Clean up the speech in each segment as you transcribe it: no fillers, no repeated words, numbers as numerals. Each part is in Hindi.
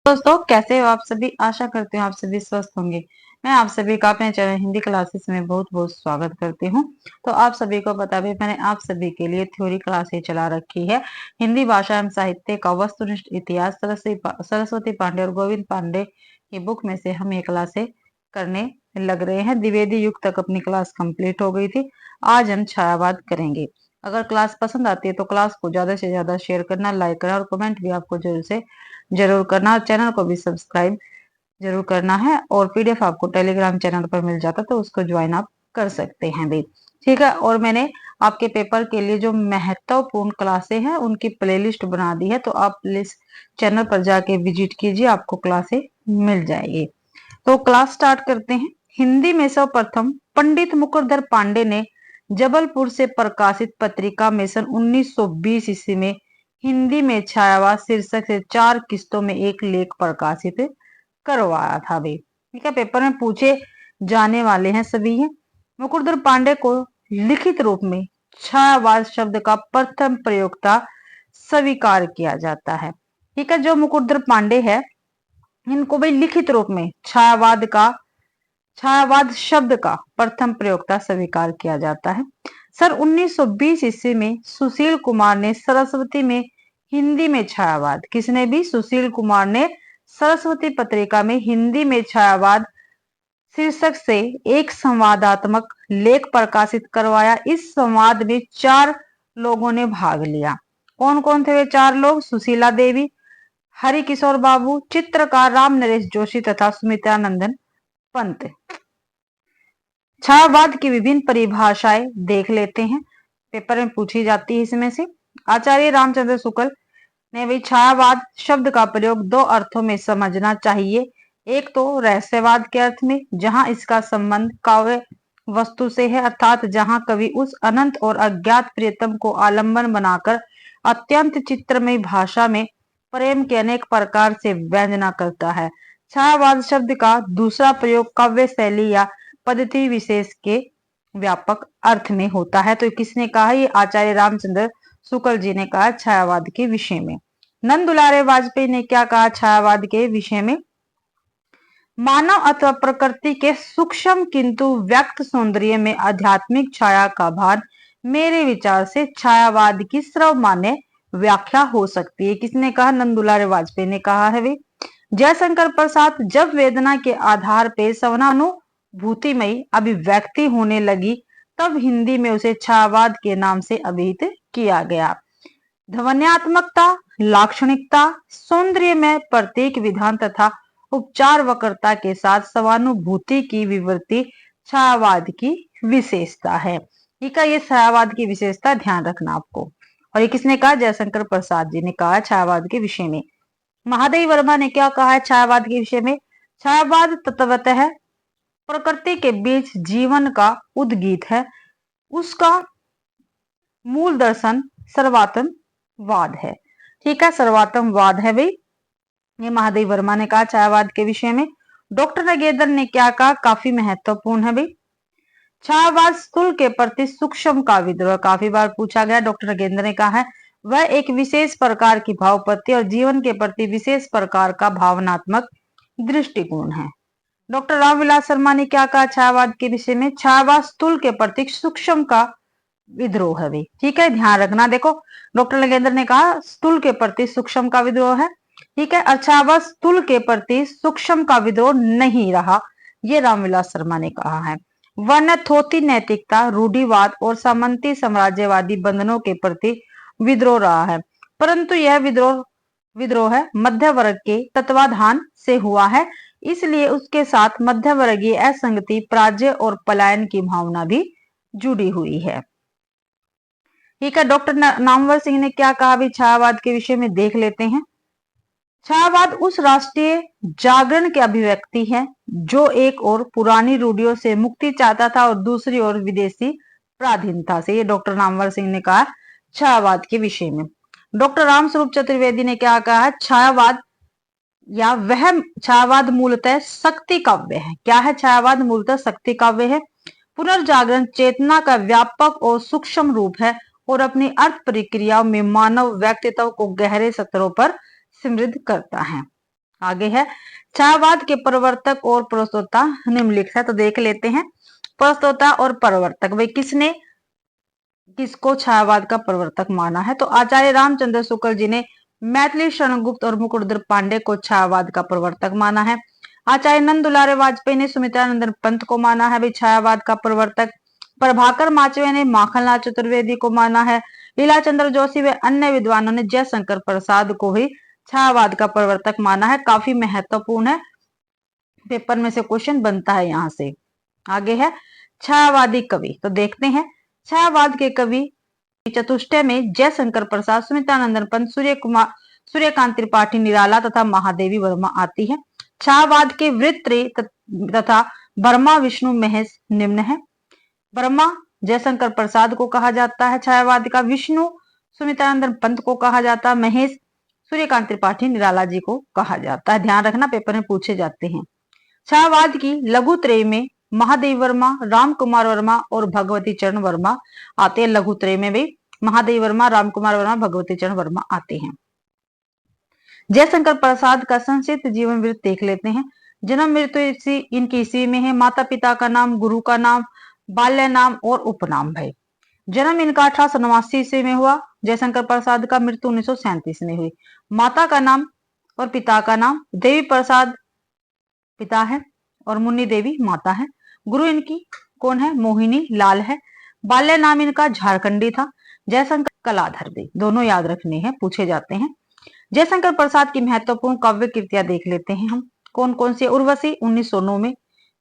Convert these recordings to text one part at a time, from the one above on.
दोस्तों, कैसे हो आप सभी। आशा करती हूँ आप सभी स्वस्थ होंगे। मैं आप सभी का अपने चैनल हिंदी क्लासेस में बहुत बहुत स्वागत करती हूँ। तो आप सभी को बता दें, मैंने आप सभी के लिए थ्योरी क्लासेस चला रखी है। हिंदी भाषा एवं साहित्य का वस्तुनिष्ठ इतिहास सरस्वती पांडे और गोविंद पांडे की बुक में से हम ये क्लासे करने लग रहे हैं। द्विवेदी युग तक अपनी क्लास कंप्लीट हो गई थी। आज हम छायावाद करेंगे। अगर क्लास पसंद आती है तो क्लास को ज्यादा से ज्यादा शेयर करना, लाइक करना और कमेंट भी आपको जरूर करना। चैनल को भी सब्सक्राइब जरूर करना है और पीडीएफ आपको टेलीग्राम चैनल पर मिल जाता तो उसको ज्वाइन आप कर सकते हैं भी। ठीक है। और मैंने आपके पेपर के लिए जो महत्वपूर्ण क्लासें हैं उनकी प्लेलिस्ट बना दी है, तो आप प्लीज चैनल पर जाके विजिट कीजिए, आपको क्लासें मिल जाएगी। तो क्लास स्टार्ट करते हैं। हिंदी में सर्वप्रथम पंडित मुकुरधर पांडे ने जबलपुर से प्रकाशित पत्रिका में सन 1920 ईस्वी में हिंदी में छायावाद शीर्षक से 4 किस्तों में एक लेख प्रकाशित करवाया था भी। ठीक है, पेपर में पूछे जाने वाले हैं सभी हैं। मुकुरधर पांडे को लिखित रूप में छायावाद शब्द का प्रथम प्रयोक्ता स्वीकार किया जाता है। ठीक है, जो मुकुरधर पांडे है इनको भी लिखित रूप में छायावाद शब्द का प्रथम प्रयोक्ता स्वीकार किया जाता है। सन 1920 ईस्वी में सुशील कुमार ने सरस्वती में हिंदी में छायावाद, किसने भी, सुशील कुमार ने सरस्वती पत्रिका में हिंदी में छायावाद शीर्षक से एक संवादात्मक लेख प्रकाशित करवाया। इस संवाद में 4 लोगों ने भाग लिया। कौन कौन थे वे 4 लोग? सुशीला देवी, हरिकिशोर बाबू, चित्रकार राम नरेश जोशी तथा सुमित्रानंदन पंत। छायावाद की विभिन्न परिभाषाएं देख लेते हैं, पेपर में पूछी जाती है इसमें से। आचार्य रामचंद्र शुक्ल ने भी छायावाद शब्द का प्रयोग 2 अर्थों में समझना चाहिए। एक तो रहस्यवाद के अर्थ में, जहां इसका संबंध काव्य वस्तु से है, अर्थात जहां कवि उस अनंत और अज्ञात प्रियतम को आलंबन बनाकर अत्यंत चित्रमय भाषा में प्रेम के अनेक प्रकार से व्यंजना करता है। छायावाद शब्द का दूसरा प्रयोग काव्य शैली या पद्धति विशेष के व्यापक अर्थ में होता है। तो किसने कहा? ये आचार्य रामचंद्र शुक्ल जी ने कहा छायावाद के विषय में। नंद दुलारे वाजपेयी ने क्या कहा छायावाद के विषय में? मानव अथवा प्रकृति के सूक्ष्म किंतु व्यक्त सौंदर्य में आध्यात्मिक छाया का भान मेरे विचार से छायावाद की सर्वमान्य व्याख्या हो सकती है। किसने कहा? नंद दुलारे वाजपेयी ने कहा है वे। जयशंकर प्रसाद, जब वेदना के आधार पे सवनानुभूतिमयी अभिव्यक्ति होने लगी तब हिंदी में उसे छायावाद के नाम से अभिहित किया गया। ध्वन्यात्मकता, लाक्षणिकता, सौंदर्य में प्रतीक विधान तथा उपचार वक्रता के साथ सहानुभूति की विवृत्ति छायावाद की विशेषता है। ठीक है, ये छायावाद की विशेषता ध्यान रखना आपको। और ये किसने कहा? जयशंकर प्रसाद जी ने कहा छायावाद के विषय में। महादेवी वर्मा ने क्या कहा है छायावाद के विषय में? छायावाद तत्वतः प्रकृति के बीच जीवन का उद्गीत है, उसका मूल दर्शन सर्वात्मवाद है। ठीक है, सर्वात्मवाद है भाई, ये महादेव वर्मा ने कहा छायावाद के विषय में। डॉक्टर नगेंद्र ने क्या कहा? काफी महत्वपूर्ण है भाई। छायावाद स्थूल के प्रति सूक्ष्म का विद्रोह, काफी बार पूछा गया। डॉक्टर नगेंद्र ने कहा है वह एक विशेष प्रकार की भावपत्ति और जीवन के प्रति विशेष प्रकार का भावनात्मक दृष्टिकोण है। डॉक्टर रामविलास शर्मा ने क्या कहा छायावाद के विषय में? छायावाद स्थूल के प्रति सूक्ष्म का विद्रोह है भी। ठीक है, ध्यान रखना। देखो, डॉक्टर नगेंद्र ने कहा स्थूल के प्रति सूक्ष्म का विद्रोह है। ठीक है, अच्छा, वह स्थूल के प्रति सूक्ष्म का विद्रोह नहीं रहा, ये रामविलास शर्मा ने कहा है। वह थोथी नैतिकता, रूढ़िवाद और सामंती साम्राज्यवादी बंधनों के प्रति विद्रोह रहा है, परंतु यह विद्रोह है मध्य वर्ग के तत्वाधान से हुआ है, इसलिए उसके साथ मध्य वर्गीय असंगति, पराजय और पलायन की भावना भी जुड़ी हुई है। ठीक है, डॉक्टर नामवर सिंह ने क्या कहा भी छायावाद के विषय में, देख लेते हैं। छायावाद उस राष्ट्रीय जागरण की अभिव्यक्ति है जो एक और पुरानी रूढ़ियों से मुक्ति चाहता था और दूसरी ओर विदेशी पराधीनता से, ये डॉक्टर नामवर सिंह ने कहा छायावाद के विषय में। डॉक्टर रामस्वरूप चतुर्वेदी ने क्या कहा? छायावाद मूलतः शक्ति काव्य है। क्या है? छायावाद मूलतः शक्ति काव्य है। पुनर्जागरण चेतना का व्यापक और सूक्ष्म रूप है और अपनी अर्थ प्रक्रियाओं में मानव व्यक्तित्व को गहरे स्तरों पर समृद्ध करता है। आगे है छायावाद के प्रवर्तक और प्रस्तोता निम्नलिखित है, तो देख लेते हैं। प्रस्तोता और प्रवर्तक, भाई किसको छायावाद का प्रवर्तक माना है? तो आचार्य रामचंद्र शुक्ल जी ने मैथिली शरण गुप्त और मुकुटधर पांडे को छायावाद का प्रवर्तक माना है। आचार्य नंद दुलारे वाजपेयी ने सुमित्रानंदन पंत को माना है भाई छायावाद का प्रवर्तक। प्रभाकर माचवे ने माखनलाल चतुर्वेदी को माना है। लीला चंद्र जोशी व अन्य विद्वानों ने जयशंकर प्रसाद को भी छायावाद का प्रवर्तक माना है। काफी महत्वपूर्ण है, पेपर में से क्वेश्चन बनता है यहाँ से। आगे है छायावादी कवि, तो देखते हैं। छायावाद के कवि चतुष्टय में जयशंकर प्रसाद, सुमित्रानंदन पंत, सूर्यकांत त्रिपाठी निराला तथा महादेवी वर्मा आती है। छायावाद के वृत्ति तथा वर्मा विष्णु महेश निम्न है। वर्मा जयशंकर प्रसाद को कहा जाता है छायावाद का, विष्णु सुमित्रानंदन पंत को कहा जाता है, महेश सूर्यकांत त्रिपाठी निराला जी को कहा जाता है। ध्यान रखना, पेपर में पूछे जाते हैं। छायावाद की लघु त्रय में महादेव वर्मा, राम कुमार वर्मा और भगवती चरण वर्मा आते हैं। लघु त्रय में भी महादेव वर्मा, राम कुमार वर्मा, भगवती चरण वर्मा आते हैं। जयशंकर प्रसाद का संक्षिप्त जीवन वृत्त देख लेते हैं। जन्म मृत्यु इनकी ईस्वी में है। माता पिता का नाम, गुरु का नाम, बाल्य नाम और उपनाम भाई। जन्म इनका 1889 ईस्वी में हुआ। जयशंकर प्रसाद का मृत्यु 1937 में हुई। माता का नाम और पिता का नाम देवी प्रसाद पिता है और मुन्नी देवी माता है। गुरु इनकी कौन है? मोहिनी लाल है। बाल्य नाम इनका झारखंडी था। जयशंकर कलाधर भी, दोनों याद रखने हैं, पूछे जाते हैं। जयशंकर प्रसाद की महत्वपूर्ण काव्य कृतियां देख लेते हैं हम। कौन कौन सी? उर्वशी 1909 में,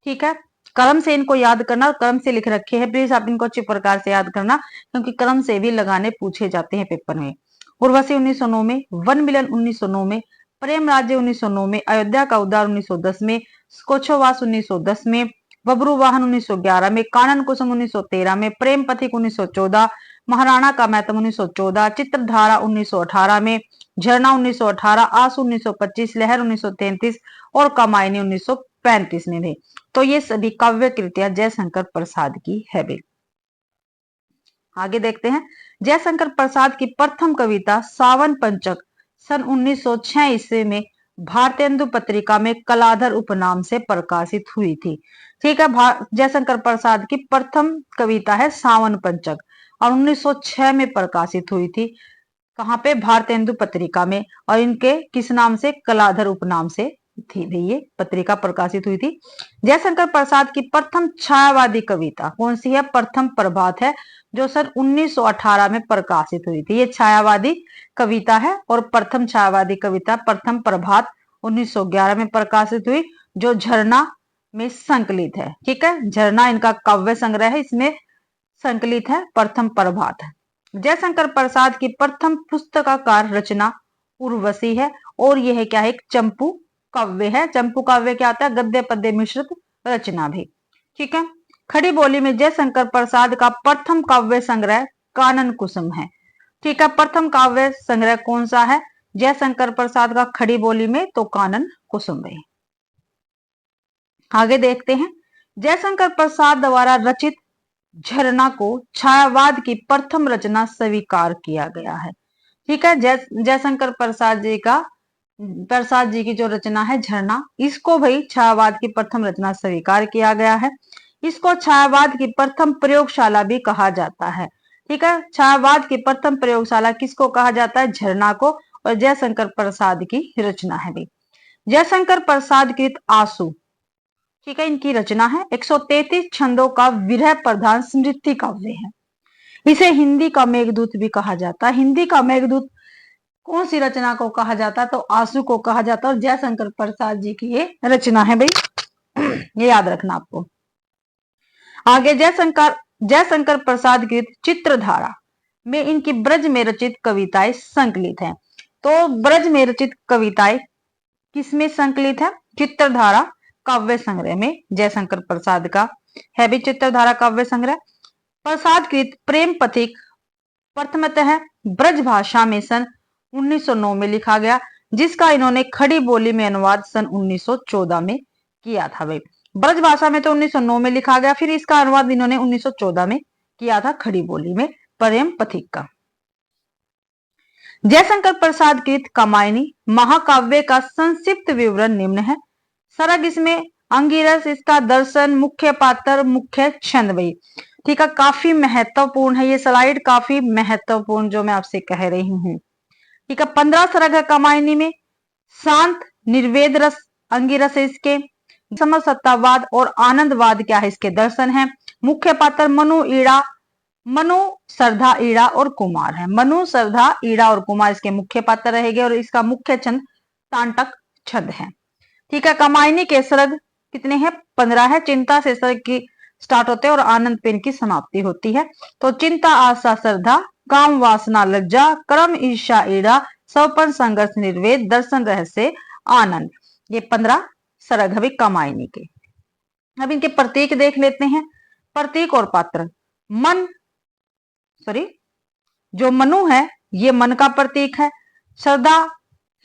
ठीक है। क्रम से इनको याद करना, क्रम से लिख रखे हैं, प्लीज आप इनको अच्छी प्रकार से याद करना, क्योंकि क्रम से भी लगाने पूछे जाते हैं पेपर में। उर्वशी 1909 में, वन मिलन 1909 में, प्रेम राज्य 1909 में, अयोध्या का उद्धार 1910 में, स्कोछोवास 1910 में, बबरू वाहन 1911 में, कानन कुसुम 1913 में, प्रेम पथिक 1914, महाराणा का मैथम 1914, चित्रधारा 1918 में, झरना 1918, आंसू 1925, लहर 1933 और कमायनी 1935 में भी। तो ये सभी काव्य कृतियां जयशंकर प्रसाद की है भी। आगे देखते हैं। जयशंकर प्रसाद की प्रथम कविता सावन पंचक सन 1906 ईस्वी में भारतेंदु पत्रिका में कलाधर उपनाम से प्रकाशित हुई थी। ठीक है, जयशंकर प्रसाद की प्रथम कविता है सावन पंचक और 1906 में प्रकाशित हुई थी। कहाँ पे? भारतेंदु पत्रिका में। और इनके किस नाम से? कलाधर उपनाम से थी ये पत्रिका प्रकाशित हुई थी। जयशंकर प्रसाद की प्रथम छायावादी कविता कौन सी है? प्रथम प्रभात है, जो सन 1918 में प्रकाशित हुई थी। ये छायावादी कविता है। और प्रथम छायावादी कविता प्रथम प्रभात 1911 में प्रकाशित हुई, जो झरना में संकलित है। ठीक है, झरना इनका काव्य संग्रह है, इसमें संकलित है प्रथम प्रभात। जयशंकर प्रसाद की प्रथम पुस्तकाकार रचना उर्वशी है। और यह क्या है? एक चंपू काव्य है। चंपू काव्य क्या होता है? गद्य पद्य मिश्रित रचना भी। ठीक है। खड़ी बोली में जयशंकर प्रसाद का प्रथम काव्य संग्रह कानन कुसुम है। ठीक है, प्रथम काव्य संग्रह कौन सा है जयशंकर प्रसाद का खड़ी बोली में? तो कानन कुसुम है। आगे देखते हैं। जयशंकर प्रसाद द्वारा रचित झरना को छायावाद की प्रथम रचना स्वीकार किया गया है। ठीक है, जयशंकर प्रसाद जी की जो रचना है झरना, इसको भाई छायावाद की प्रथम रचना स्वीकार किया गया है। इसको छायावाद की प्रथम प्रयोगशाला भी कहा जाता है। ठीक है, छायावाद की प्रथम प्रयोगशाला किसको कहा जाता है? झरना को। और जयशंकर प्रसाद की रचना है भाई। जयशंकर प्रसाद कृत आंसू, ठीक है, इनकी रचना है। 133 छंदों का विरह प्रधान स्मृति काव्य है। इसे हिंदी का मेघदूत भी कहा जाता है। हिंदी का मेघदूत कौन सी रचना को कहा जाता है? तो आंसू को कहा जाता है। और जयशंकर प्रसाद जी की ये रचना है भाई, ये याद रखना आपको। आगे जयशंकर प्रसाद की चित्रधारा में इनकी ब्रज में रचित कविताएं संकलित हैं। तो ब्रज में रचित कविताएं किसमें संकलित है? चित्रधारा काव्य संग्रह में जयशंकर प्रसाद का है भी चित्रधारा काव्य संग्रह। प्रसाद कृत प्रेम पथिक प्रथमतः ब्रज भाषा में सन 1909 में लिखा गया, जिसका इन्होंने खड़ी बोली में अनुवाद सन 1914 में किया था भाई। ब्रज भाषा में तो 1909 में लिखा गया, फिर इसका अनुवाद इन्होंने 1914 में किया था खड़ी बोली में प्रेम पथिक का। जयशंकर प्रसाद कृत कामायनी महाकाव्य का संक्षिप्त विवरण निम्न है। सरग इसमें अंगिरस, इसका दर्शन, मुख्य पात्र, मुख्य छंद। भाई ठीक है, काफी महत्वपूर्ण है ये स्लाइड, काफी महत्वपूर्ण जो मैं आपसे कह रही हूँ। ठीक है, 15 सरग है कामायनी में। शांत निर्वेद रस अंगिरस है इसके। समसत्तावाद और आनंदवाद क्या है इसके दर्शन है। मुख्य पात्र मनु, ईड़ा, मनु, श्रद्धा, ईड़ा और कुमार है। मनु, श्रद्धा, ईड़ा और कुमार इसके मुख्य पात्र रहेंगे और इसका मुख्य छंद तांटक छंद है। ठीक है, कामायनी के सरग कितने हैं? 15 है। चिंता से सरग की स्टार्ट होते हैं और आनंद पे इनकी समाप्ति होती है। तो चिंता, आशा, श्रद्धा, काम, वासना, लज्जा, कर्म, ईर्षा, ईड़ा, सवपन, संघर्ष, निर्वेद, दर्शन, रहस्य, आनंद, ये 15 सरग है कामायनी के। अब इनके प्रतीक देख लेते हैं। प्रतीक और पात्र। मन, सॉरी, जो मनु है ये मन का प्रतीक है। श्रद्धा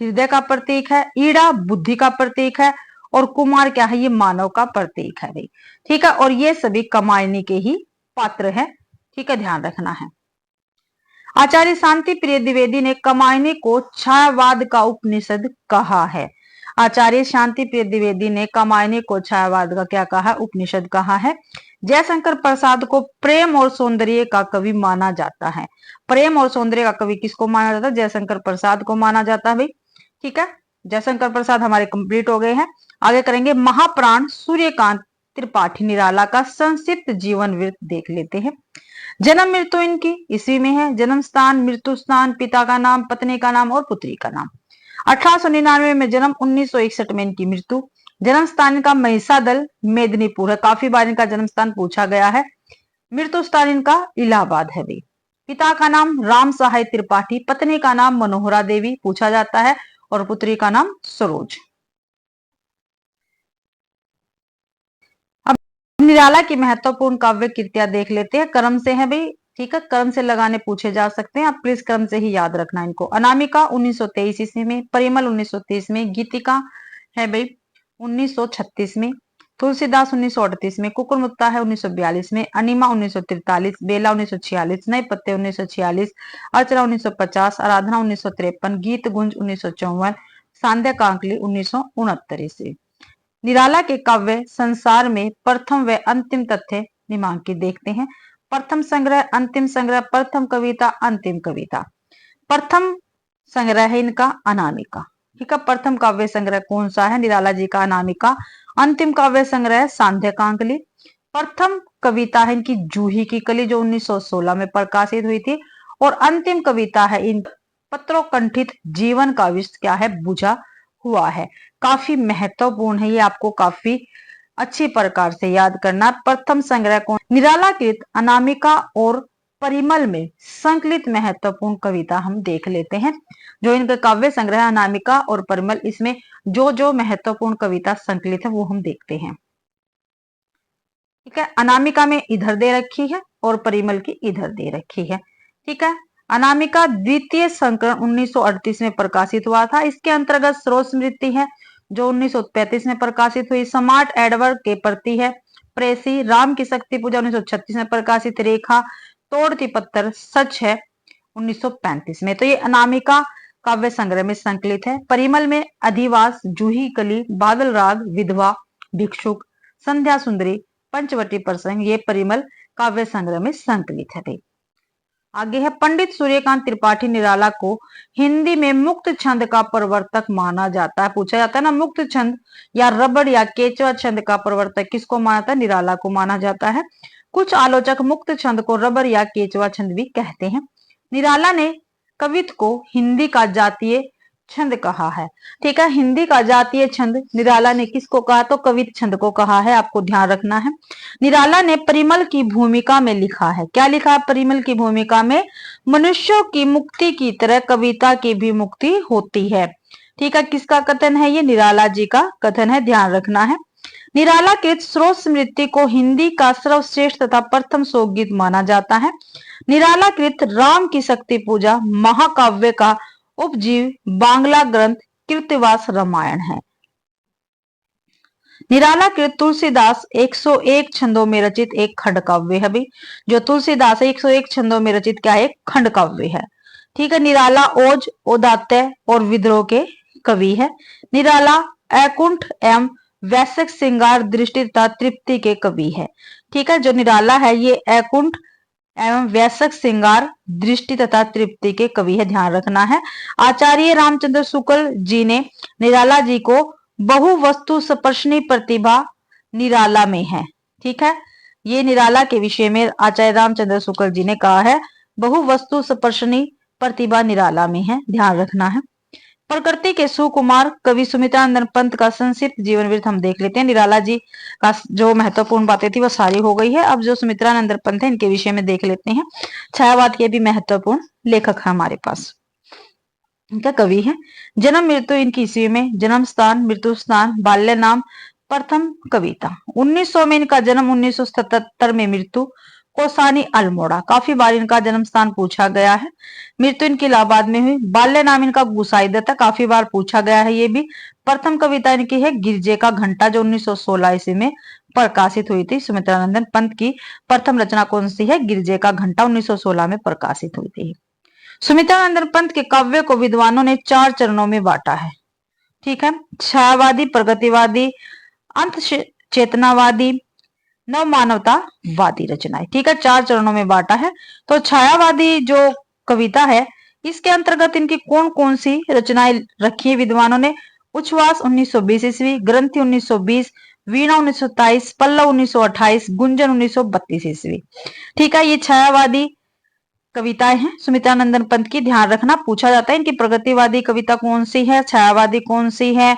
हृदय का प्रतीक है। ईड़ा बुद्धि का प्रतीक है। और कुमार क्या है? ये मानव का प्रतीक है भाई। ठीक है, और ये सभी कामायनी के ही पात्र है। ठीक है, ध्यान रखना है। आचार्य शांति प्रिय द्विवेदी ने कामायनी को छायावाद का उपनिषद कहा है। आचार्य शांति प्रिय द्विवेदी ने कामायनी को छायावाद का क्या कहा? उपनिषद कहा है। जयशंकर प्रसाद को प्रेम और सौंदर्य का कवि माना जाता है। प्रेम और सौंदर्य का कवि किसको माना जाता है? जयशंकर प्रसाद को माना जाता है भाई। ठीक है, जयशंकर प्रसाद हमारे कंप्लीट हो गए हैं। आगे करेंगे महाप्राण सूर्यकांत त्रिपाठी निराला का संक्षिप्त जीवन वृत्त देख लेते हैं। जन्म मृत्यु इनकी ईस्वी में है। जन्म स्थान, मृत्यु स्थान, पिता का नाम, पत्नी का नाम और पुत्री का नाम। 1899 में जन्म, 1961 में इनकी मृत्यु। जन्म स्थान का महिषादल मेदिनीपुर है। काफी बार इनका जन्म स्थान पूछा गया है। मृत्यु स्थान इनका इलाहाबाद है भाई। पिता का नाम राम सहाय त्रिपाठी, पत्नी का नाम मनोहरा देवी पूछा जाता है और पुत्री का नाम सरोज। अब निराला की महत्वपूर्ण काव्य कृतियां देख लेते हैं। क्रम से है भाई। ठीक है, क्रम से लगाने पूछे जा सकते हैं, आप प्लीज क्रम से ही याद रखना इनको। अनामिका 1923 ईस्वी में। परिमल 1930 में। गीतिका है भाई 1936 में। तुलसीदास 1938 में। कुकुरमुत्ता है 1942 में। अनिमा 1943, बेला 1946, नए पत्ते 1946, अर्चना 1950, आराधना 1953, गीत गुंज 1954, सांध्या कांकली 1969 ईस्वी। निराला के काव्य संसार में प्रथम व अंतिम तथ्य निम्नांकित देखते हैं। प्रथम संग्रह, अंतिम संग्रह, प्रथम कविता, अंतिम कविता। प्रथम संग्रह है इनका अनामिका। ठीक है, प्रथम काव्य संग्रह कौन सा है? निराला जी का अनामिका। अंतिम काव्य संग्रह सांध्य कांकली। प्रथम कविता है इनकी जूही की कली जो 1916 में प्रकाशित हुई थी। और अंतिम कविता है इन पत्रों कंठित जीवन का विषय क्या है? बुझा हुआ है। काफी महत्वपूर्ण है ये, आपको काफी अच्छी प्रकार से याद करना। प्रथम संग्रह कौन? निराला कृत अनामिका और परिमल में संकलित महत्वपूर्ण कविता हम देख लेते हैं। जो इनके काव्य संग्रह अनामिका और परिमल, इसमें जो जो महत्वपूर्ण कविता संकलित है वो हम देखते हैं। ठीक है, अनामिका में इधर दे रखी है और परिमल की इधर दे रखी है। ठीक है, अनामिका द्वितीय संस्करण 1938 में प्रकाशित हुआ था। इसके अंतर्गत स्रोत स्मृति है जो 1935 में प्रकाशित हुई। समार्ट एडवर्ड के प्रति है। प्रेसी, राम की शक्ति पूजा 1936 में प्रकाशित। रेखा, तोड़ती पत्थर, सच है 1935 में। तो ये अनामिका काव्य संग्रह में संकलित है। परिमल में अधिवास, जूही कली, बादल राग, विधवा, भिक्षुक, संध्या सुंदरी, पंचवटी प्रसंग, ये परिमल काव्य संग्रह में संकलित है। आगे है पंडित सूर्यकांत त्रिपाठी निराला को हिंदी में मुक्त छंद का प्रवर्तक माना जाता है। पूछा जाता है ना, मुक्त छंद या रबड़ या केचवा छंद का प्रवर्तक किसको माना जाता है? निराला को माना जाता है। कुछ आलोचक मुक्त छंद को रबड़ या केचवा छंद भी कहते हैं। निराला ने कवित्व को हिंदी का जातीय छंद कहा है। ठीक है, हिंदी का जातीय छंद निराला ने किसको कहा? तो कवित्व छंद को कहा है, आपको ध्यान रखना है। निराला ने परिमल की भूमिका में लिखा है। क्या लिखा है परिमल की भूमिका में? मनुष्यों की मुक्ति की तरह कविता की भी मुक्ति होती है। ठीक है, किसका कथन है ये? निराला जी का कथन है, ध्यान रखना है। निराला के स्रोत स्मृति को हिंदी का सर्वश्रेष्ठ तथा प्रथम शोकगीत माना जाता है। निराला कृत राम की शक्ति पूजा महाकाव्य का उपजीव बांग्ला ग्रंथ कृतिवास रामायण है। निराला कृत तुलसीदास 101 छंदों में रचित एक खंड काव्य है भाई। जो तुलसीदास 101 छंदों में रचित क्या है? एक खंड काव्य है। ठीक है। निराला ओज, औदात्य और विद्रोह के कवि है। निराला अकुंठ एवं वैश्विक श्रृंगार, दृष्टि तथा तृप्ति के कवि है। ठीक है, जो निराला है ये अकुंठ एवं वैश्विक श्रृंगार, दृष्टि तथा तृप्ति के कवि है, ध्यान रखना है। आचार्य रामचंद्र शुक्ल जी ने निराला जी को बहु वस्तु स्पर्शनी प्रतिभा निराला में है। ठीक है, ये निराला के विषय में आचार्य रामचंद्र शुक्ल जी ने कहा है बहु वस्तु स्पर्शनी प्रतिभा निराला में है, ध्यान रखना है। प्रकृति के सुकुमार कवि सुमित्रानंद पंत का संक्षिप्त जीवन वृत्त हम देख लेते हैं। निराला जी का जो महत्वपूर्ण बातें थी वो सारी हो गई है। अब जो सुमित्रानंद पंत है इनके विषय में देख लेते हैं। छायावाद के भी महत्वपूर्ण लेखक है हमारे पास, इनका कवि है। जन्म मृत्यु इनकी ईस्वी में, जन्म स्थान, मृत्यु स्थान, बाल्य नाम, प्रथम कविता 1900 में इनका जन्म, 1977 में मृत्यु, कोसानी अल्मोड़ा। काफी बार इनका जन्म स्थान पूछा गया है। मृत्यु इनकी इलाहाबाद में हुई। बाल्य नाम इनका गुसाईदत्त है, काफी बार पूछा गया है ये भी। प्रथम कविता इनकी है गिरजे का घंटा, जो 1916 ईस्वी में प्रकाशित हुई थी। सुमित्रानंद पंत की प्रथम रचना कौन सी है? गिरजे का घंटा, 1916 में प्रकाशित हुई थी। सुमित्रानंद पंत के काव्य को विद्वानों ने 4 चरणों में बांटा है। ठीक है, छायावादी, प्रगतिवादी, अंत चेतनावादी, नव मानवतावादी रचनाएं। ठीक है, 4 चरणों में बांटा है। तो छायावादी जो कविता है इसके अंतर्गत इनकी कौन कौन सी रचनाएं रखी है विद्वानों ने? उच्छ्वास 1920 ईस्वी, ग्रंथि 1920, वीणा 1927, पल्लव 1928, गुंजन 1932 ईस्वी। ठीक है, ये छायावादी कविताएं हैं सुमित्रानंद पंत की, ध्यान रखना, पूछा जाता है इनकी प्रगतिवादी कविता कौन सी है, छायावादी कौन सी है,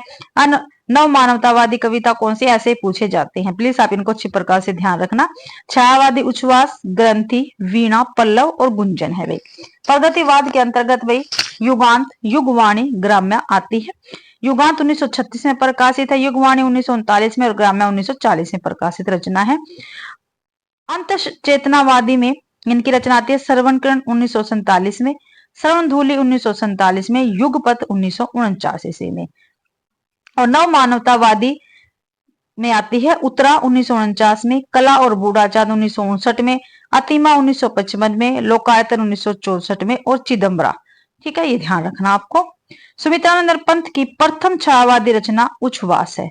नव मानवतावादी कविता कौन सी, ऐसे पूछे जाते हैं। प्लीज आप इनको अच्छी प्रकार से ध्यान रखना। छायावादी उच्छ्वास, ग्रंथि, वीणा, पल्लव और गुंजन है भाई। प्रगतिवाद के अंतर्गत भाई युगांत, युगवाणी, ग्राम्य आती है। युगांत 1936 में प्रकाशित है, युगवाणी 1939 में और ग्राम्य 1940 में प्रकाशित रचना है। अंत चेतनावादी में इनकी रचना आती है श्रवणकरण 1947 में, श्रवणधूलि 1947 में, युगपत 1949 ईस्वी में। और नव मानवतावादी में आती है उत्तरा 1949 में, कला और बूढ़ाचार 1959 में, अतिमा 1955 में, लोकायतन 1964 में और चिदम्बरा। ठीक है, ये ध्यान रखना आपको। सुमित्रानंद पंत की प्रथम छायावादी रचना उच्छ्वास है।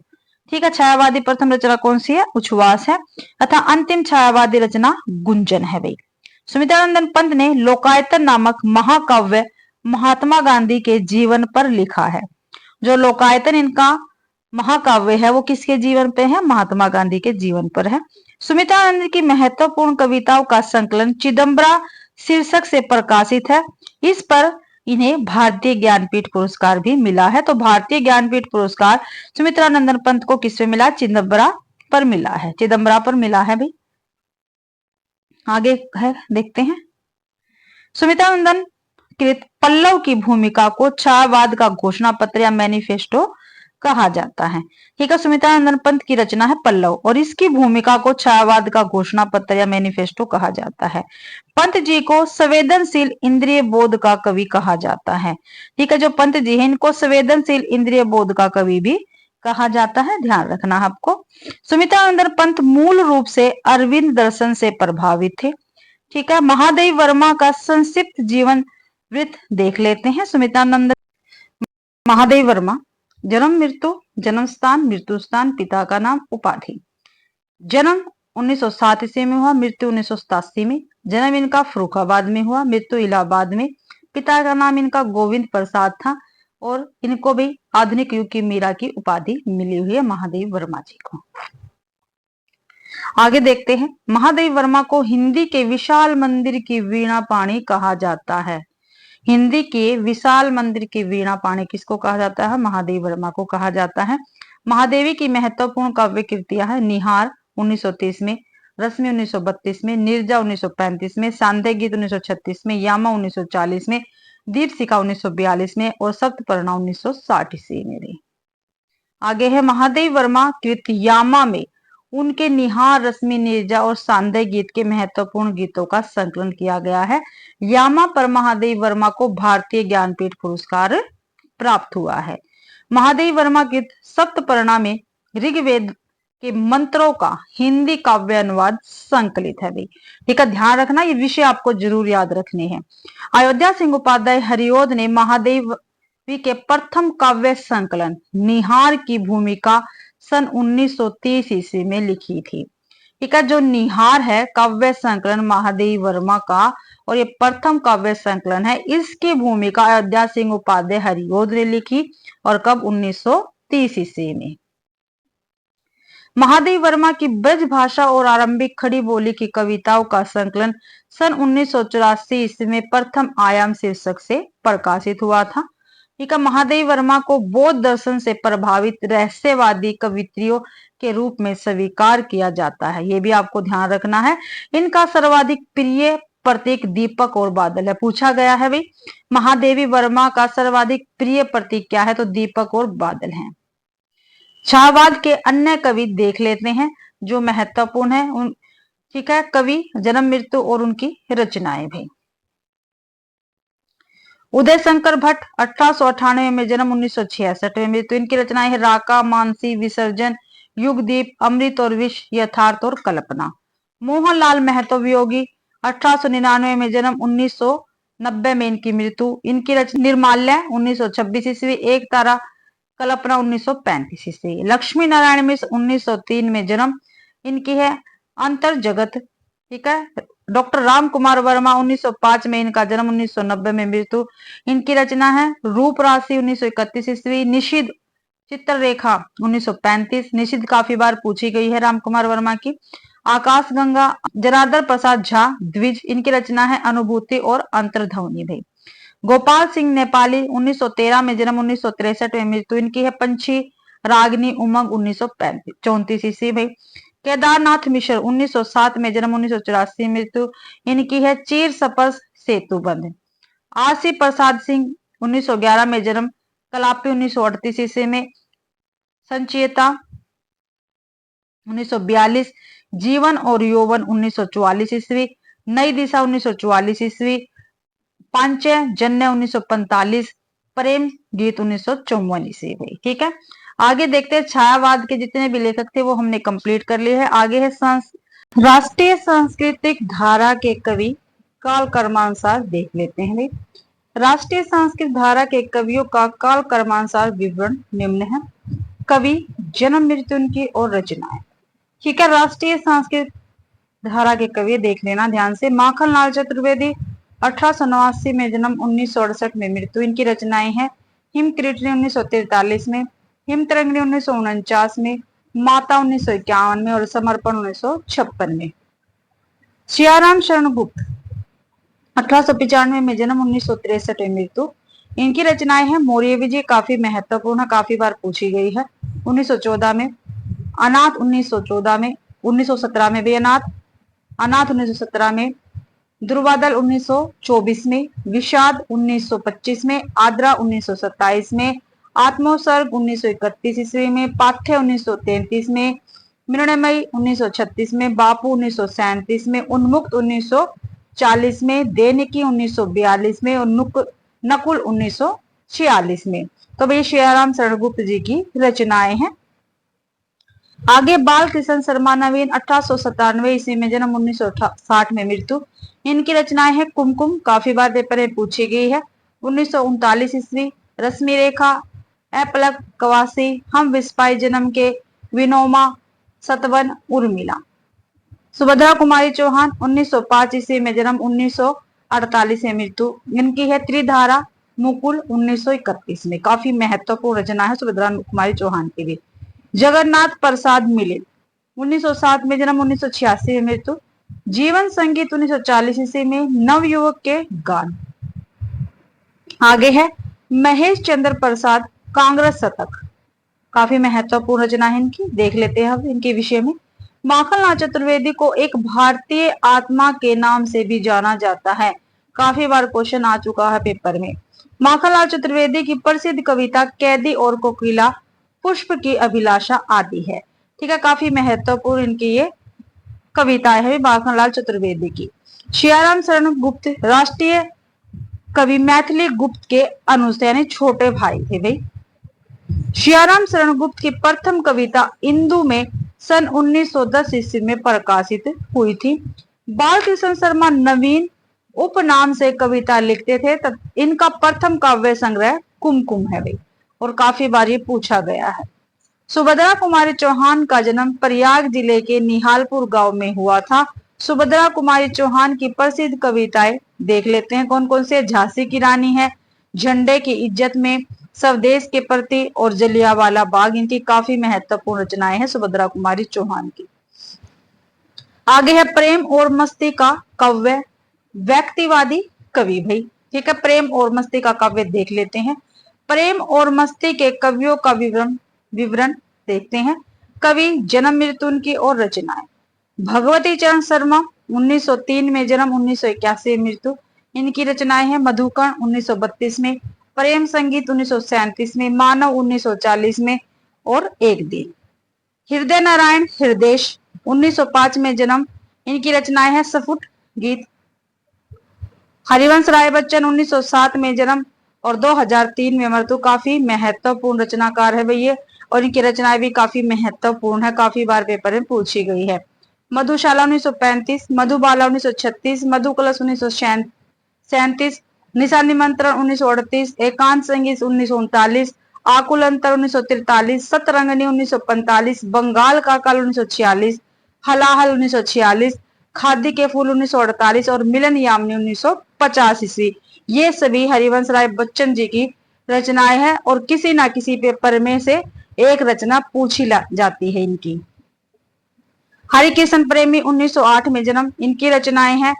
ठीक है, छायावादी प्रथम रचना कौन सी है? उच्छ्वास है। तथा अंतिम छायावादी रचना गुंजन है भाई। सुमित्रानंद पंत ने लोकायतन नामक महाकाव्य महात्मा गांधी के जीवन पर लिखा है। जो लोकायतन इनका महाकाव्य है वो किसके जीवन पे है? महात्मा गांधी के जीवन पर है। सुमित्रानंद की महत्वपूर्ण कविताओं का संकलन चिदम्बरा शीर्षक से प्रकाशित है। इस पर इन्हें भारतीय ज्ञानपीठ पुरस्कार भी मिला है। तो भारतीय ज्ञानपीठ पुरस्कार सुमित्रानंद पंत को किससे मिला? चिदम्बरा पर मिला है, चिदम्बरा पर मिला है भाई। आगे है देखते हैं। सुमित्रानंद कृत पल्लव की भूमिका को छायावाद का घोषणा पत्र या मैनिफेस्टो कहा जाता है। ठीक है, सुमित्रानंद पंत की रचना है पल्लव और इसकी भूमिका को छायावाद का घोषणा पत्र या मैनिफेस्टो कहा जाता है। पंत जी को संवेदनशील इंद्रिय बोध का कवि कहा जाता है। ठीक है, जो पंत जी है इनको संवेदनशील इंद्रिय बोध का कवि भी कहा जाता है, ध्यान रखना आपको। सुमित्रानंद पंत मूल रूप से अरविंद दर्शन से प्रभावित थे। ठीक है, महादेव वर्मा का संक्षिप्त जीवन वृत्त देख लेते हैं। सुमित्रानंद महादेव वर्मा, जन्म मृत्यु, जन्म स्थान, मृत्यु स्थान, पिता का नाम, उपाधि। जन्म 1907 ईस्वी में हुआ, मृत्यु 1987 में। जन्म इनका फर्रुखाबाद में हुआ, मृत्यु इलाहाबाद में। पिता का नाम इनका गोविंद प्रसाद था और इनको भी आधुनिक युग की मीरा की उपाधि मिली हुई है महादेव वर्मा जी को। आगे देखते हैं। महादेव वर्मा को हिंदी के विशाल मंदिर की वीणा पाणी कहा जाता है। हिंदी के विशाल मंदिर की वीणा पाणी किसको कहा जाता है? महादेव वर्मा को कहा जाता है। महादेवी की महत्वपूर्ण काव्य कृतियां है निहार 1930 में, रश्मि 1932 में, नीरजा 1935 में, सांध्य गीत 1936 में, यामा 1940 में, दीपशिखा 1942 में और सप्तपर्णा 1960 ईस्वी में। आगे है महादेव वर्मा कृत यामा में उनके निहार, रश्मि, नीरजा और सांध्य गीत के महत्वपूर्ण गीतों का संकलन किया गया है। यामा पर महादेव वर्मा को भारतीय ज्ञानपीठ पुरस्कार प्राप्त हुआ है। महादेव वर्मा कृत सप्तपर्णा में ऋग्वेद के मंत्रों का हिंदी काव्य अनुवाद संकलित है भाई। ठीक है, ध्यान रखना, ये विषय आपको जरूर याद रखने हैं। अयोध्या सिंह उपाध्याय हरिओद ने महादेव के प्रथम काव्य संकलन निहार की भूमिका सन 1930 ईस्वी में लिखी थी। ठीक है, जो निहार है काव्य संकलन महादेव वर्मा का, और ये प्रथम काव्य संकलन है, इसकी भूमिका अयोध्या सिंह उपाध्याय हरिओद ने लिखी, और कब? 1930 ईस्वी में। महादेव वर्मा की ब्रज भाषा और आरंभिक खड़ी बोली की कविताओं का संकलन सन 1984 ईस्वी में प्रथम आयाम शीर्षक से प्रकाशित हुआ था। ठीक है, महादेव वर्मा को बौद्ध दर्शन से प्रभावित रहस्यवादी कवित्रियों के रूप में स्वीकार किया जाता है, ये भी आपको ध्यान रखना है। इनका सर्वाधिक प्रिय प्रतीक दीपक और बादल है, पूछा गया है भाई। महादेवी वर्मा का सर्वाधिक प्रिय प्रतीक क्या है? तो दीपक और बादल हैं। छायावाद के अन्य कवि देख लेते हैं जो महत्वपूर्ण है उन। ठीक है, कवि, जन्म, मृत्यु और उनकी रचनाएं भी। उदय शंकर भट्ट 1898 में जन्म, 1966 में मृत्यु। इनकी रचनाएं है राका, मानसी, विसर्जन, युगदीप, अमृत और विष, यथार्थ और कल्पना। मोहनलाल महतो वियोगी 1899 में जन्म, 1990 में इनकी मृत्यु। इनकी रचना निर्माल्य 1926 ईस्वी, एक तारा, कल्पना 1935 ईस्वी। लक्ष्मी नारायण मिश्र 1903 में जन्म, इनकी है अंतर जगत। ठीक है, डॉक्टर राम कुमार वर्मा 1905 में इनका जन्म, 1990 में मृत्यु। इनकी रचना है रूप राशि 1931 ईस्वी। निषिद्ध चित्ररेखा 1935। निषिद्ध काफी बार पूछी गई है राम कुमार वर्मा की। आकाश गंगा जनार्दन प्रसाद झा द्विज, इनकी रचना है अनुभूति और अंतर्ध्वनि भाई। गोपाल सिंह नेपाली 1913 में जन्म, 1963 में मृत्यु। इनकी है पंछी रागनी उमंग 1934 ईस्वी भाई। केदारनाथ मिश्र 1907 में जन्म, 1984 में मृत्यु। इनकी है चीर सपस सेतुबंध। आशी प्रसाद सिंह 1911 में जन्म, कलापी 1938 ईस्वी में। संचयिता 1942। जीवन और यौवन 1944 ईस्वी। नई दिशा 1944 ईस्वी। पांचय जन्य 1945। प्रेम गीत 1954 ईस्वी भाई। ठीक है, आगे देखते हैं। छायावाद के जितने भी लेखक थे वो हमने कंप्लीट कर लिए हैं। आगे है राष्ट्रीय सांस्कृतिक धारा के कवि काल कर्मानुसार देख लेते हैं भाई। राष्ट्रीय सांस्कृतिक धारा के कवियों का काल कर्मानुसार विवरण निम्न है। कवि, जन्म, मृत्यु उनकी और रचनाएं। ठीक है, राष्ट्रीय सांस्कृतिक धारा के कवि देख लेना ध्यान से। माखनलाल चतुर्वेदी 1889 में जन्म, 1968 में मृत्यु। इनकी रचनाएं हैं हिमकृष्ण 1943 में, हिमतरंगिणी 1949 में, माता 1951 में और समर्पण 1956 में। सियाराम शरण गुप्त 1895 में जन्म, 1963 में मृत्यु। इनकी रचनाएं हैं मौर्य विजय, काफी महत्वपूर्ण, काफी बार पूछी गई है। 1914 में अनाथ, 1914 में, 1917 में भी अनाथ, 1917 में, दुर्वादल 1924 में, विषाद 1925 में, आद्रा 1927 में, आत्मोत्सर्ग 1931 ईस्वी में, पाठ्य 1933 में, मृणमयी 1936 में, बापू 1937 में, उन्मुक्त 1940 में, देनिकी 1942 में और नकुल 1946 में। तो भाई सियाराम शरण गुप्त जी की रचनाएं हैं। आगे बाल कृष्ण शर्मा नवीन 1897 ईस्वी में जन्म, 1960 में मृत्यु। इनकी रचनाएं हैं कुमकुम, काफी बार पेपर में पूछी गई है। 1939 ईस्वी। रश्मि रेखा, अपलक, कवासी, हम विस्पाई जन्म के, विनोमा, सतवन, उर्मिला। सुभद्रा कुमारी चौहान 1905 ईस्वी में जन्म, 1948 में मृत्यु। इनकी है त्रिधारा, मुकुल 1931 में। काफी महत्वपूर्ण रचना है सुभद्रा कुमारी चौहान की भी। जगन्नाथ प्रसाद मिलिंद 1907 में जन्म, 1986 में मृत्यु। जीवन संगीत 1940 ईस्वी में। नवयुवक के गान। आगे है महेश चंद्र प्रसाद कांग्रेस शतक, काफी महत्वपूर्ण रचना है इनकी, देख लेते हैं अब इनके विषय में। माखनलाल चतुर्वेदी को एक भारतीय आत्मा के नाम से भी जाना जाता है, काफी बार क्वेश्चन आ चुका है पेपर में। माखनलाल चतुर्वेदी की प्रसिद्ध कविता कैदी और कोकिला, पुष्प की अभिलाषा आदि है। ठीक है, काफी महत्वपूर्ण इनकी ये कविताएं है माखनलाल चतुर्वेदी की। सियाराम शरण गुप्त राष्ट्रीय कवि मैथिली गुप्त के अनुज यानी छोटे भाई थे भाई। सियाराम शरण गुप्त की प्रथम कविता इंदु में सन 1910 ईस्वी में प्रकाशित हुई थी। बाल कृष्ण शर्मा नवीन उपनाम से कविता लिखते थे। तब इनका प्रथम काव्य संग्रह कुमकुम है भाई, और काफी बार ये पूछा गया है। सुभद्रा कुमारी चौहान का जन्म प्रयाग जिले के निहालपुर गांव में हुआ था। सुभद्रा कुमारी चौहान की प्रसिद्ध कविताएं देख लेते हैं कौन कौन से। झांसी की रानी है, झंडे की इज्जत में, स्वदेश के प्रति और जलियांवाला बाग, इनकी काफी महत्वपूर्ण रचनाएं हैं सुभद्रा कुमारी चौहान की। आगे है प्रेम और मस्ती का काव्य व्यक्तिवादी कवि भाई, ठीक है। प्रेम और मस्ती का काव्य देख लेते हैं। प्रेम और मस्ती के कवियों का विवरण देखते हैं। कवि, जन्म, मृत्यु उनकी और रचनाएं। भगवती चरण शर्मा 1903 में जन्म, 1981 में मृत्यु। इनकी रचनाएं हैं मधुकर्ण 1932 में, प्रेम संगीत 1937 में, मानव 1940 में और एक दिन। हृदय नारायण हृदेश 1905 में जन्म, इनकी रचनाएं हैं सफुट गीत। हरिवंश राय बच्चन 1907 में जन्म और 2003 में मृत्यु। काफी महत्वपूर्ण रचनाकार है भैया, और इनकी रचनाएं भी काफी महत्वपूर्ण है, काफी बार पेपर में पूछी गई है। मधुशाला 1935, मधुबाला 1936, मधु कलश 1937, निशा निमंत्रण 1938, एकांत संगीत 1939, आकुल अंतर 1943, सतरंगनी 1945, बंगाल का काल 1946, हलाहल 1946, खादी के फूल 1948 और मिलन यामिनी 1950 ईस्वी। ये सभी हरिवंश राय बच्चन जी की रचनाएं हैं, और किसी ना किसी पेपर में से एक रचना पूछी जाती है इनकी। हरिकिशन प्रेमी 1908 में जन्म, इनकी रचनाएं हैं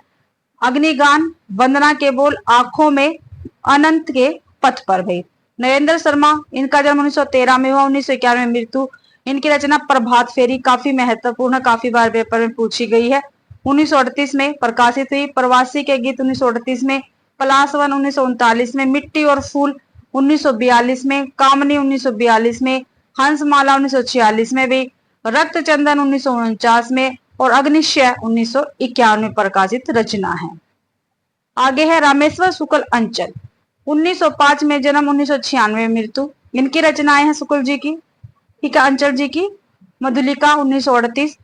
अग्निगान, वंदना के बोल, आंखों में, अनंत के पथ पर भाई। नरेंद्र शर्मा, इनका जन्म 1913 में हुआ, 1991 में मृत्यु। इनकी रचना प्रभात फेरी काफी महत्वपूर्ण, काफी बार पेपर में पूछी गई है। 1938 में प्रकाशित हुई। प्रवासी के गीत 1938 में, पलासवन 1939 में, मिट्टी और फूल 1942 में, कामनी 1942 में, हंसमाला 1946 में भी, रक्त चंदन 1949 में और अग्निशय 1951 में प्रकाशित रचना है। आगे है रामेश्वर शुक्ल अंचल 1905 में जन्म, 1996 में मृत्यु। इनकी रचनाएं हैं शुक्ल जी की, ठीक है, अंचल जी की। मधुलिका 1938,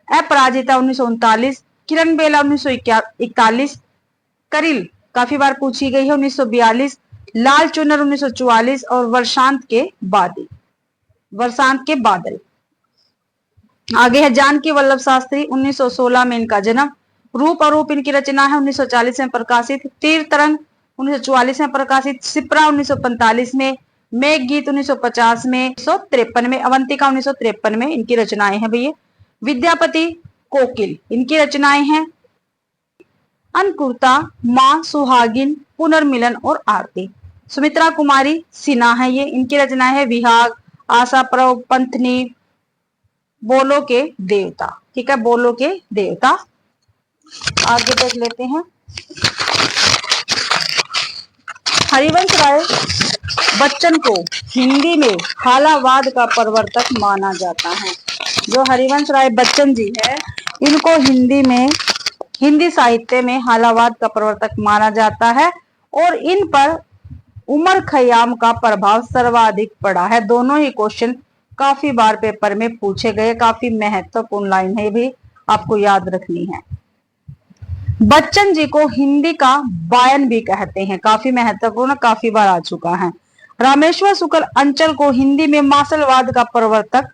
अपराजिता 1939, किरण बेला 1941, करिल काफी बार पूछी गई है 1942, लाल चुनर 1944 और वर्षांत के बादल। आगे है जानकी वल्लभ शास्त्री 1916 में इनका जन्म। रूप अरूप इनकी रचना है 1940 में प्रकाशित। तीर तरंग 1944 में प्रकाशित। सिप्रा 1945 में, मेघ गीत 1950 में, 1953 में, अवंतिका 1953 में इनकी रचनाएं हैं भैया। विद्यापति कोकिल, इनकी रचनाएं हैं अनुकृता, मां, सुहागिन, पुनर्मिलन और आरती। सुमित्रा कुमारी सिन्हा है ये, इनकी रचनाएं है विहाग, आशा प्रव, पंथनी, बोलो के देवता, ठीक है, बोलो के देवता। आगे देख लेते हैं। हरिवंश राय बच्चन को हिंदी में हालावाद का प्रवर्तक माना जाता है। जो हरिवंश राय बच्चन जी है, इनको हिंदी साहित्य में हालावाद का प्रवर्तक माना जाता है, और इन पर उमर खयाम का प्रभाव सर्वाधिक पड़ा है। दोनों ही क्वेश्चन काफी बार पेपर में पूछे गए, काफी महत्वपूर्ण लाइन है, भी आपको याद रखनी है। बच्चन जी को हिंदी का बायन भी कहते हैं, काफी महत्वपूर्ण, काफी बार आ चुका है। रामेश्वर शुक्ल अंचल को हिंदी में मार्शलवाद का प्रवर्तक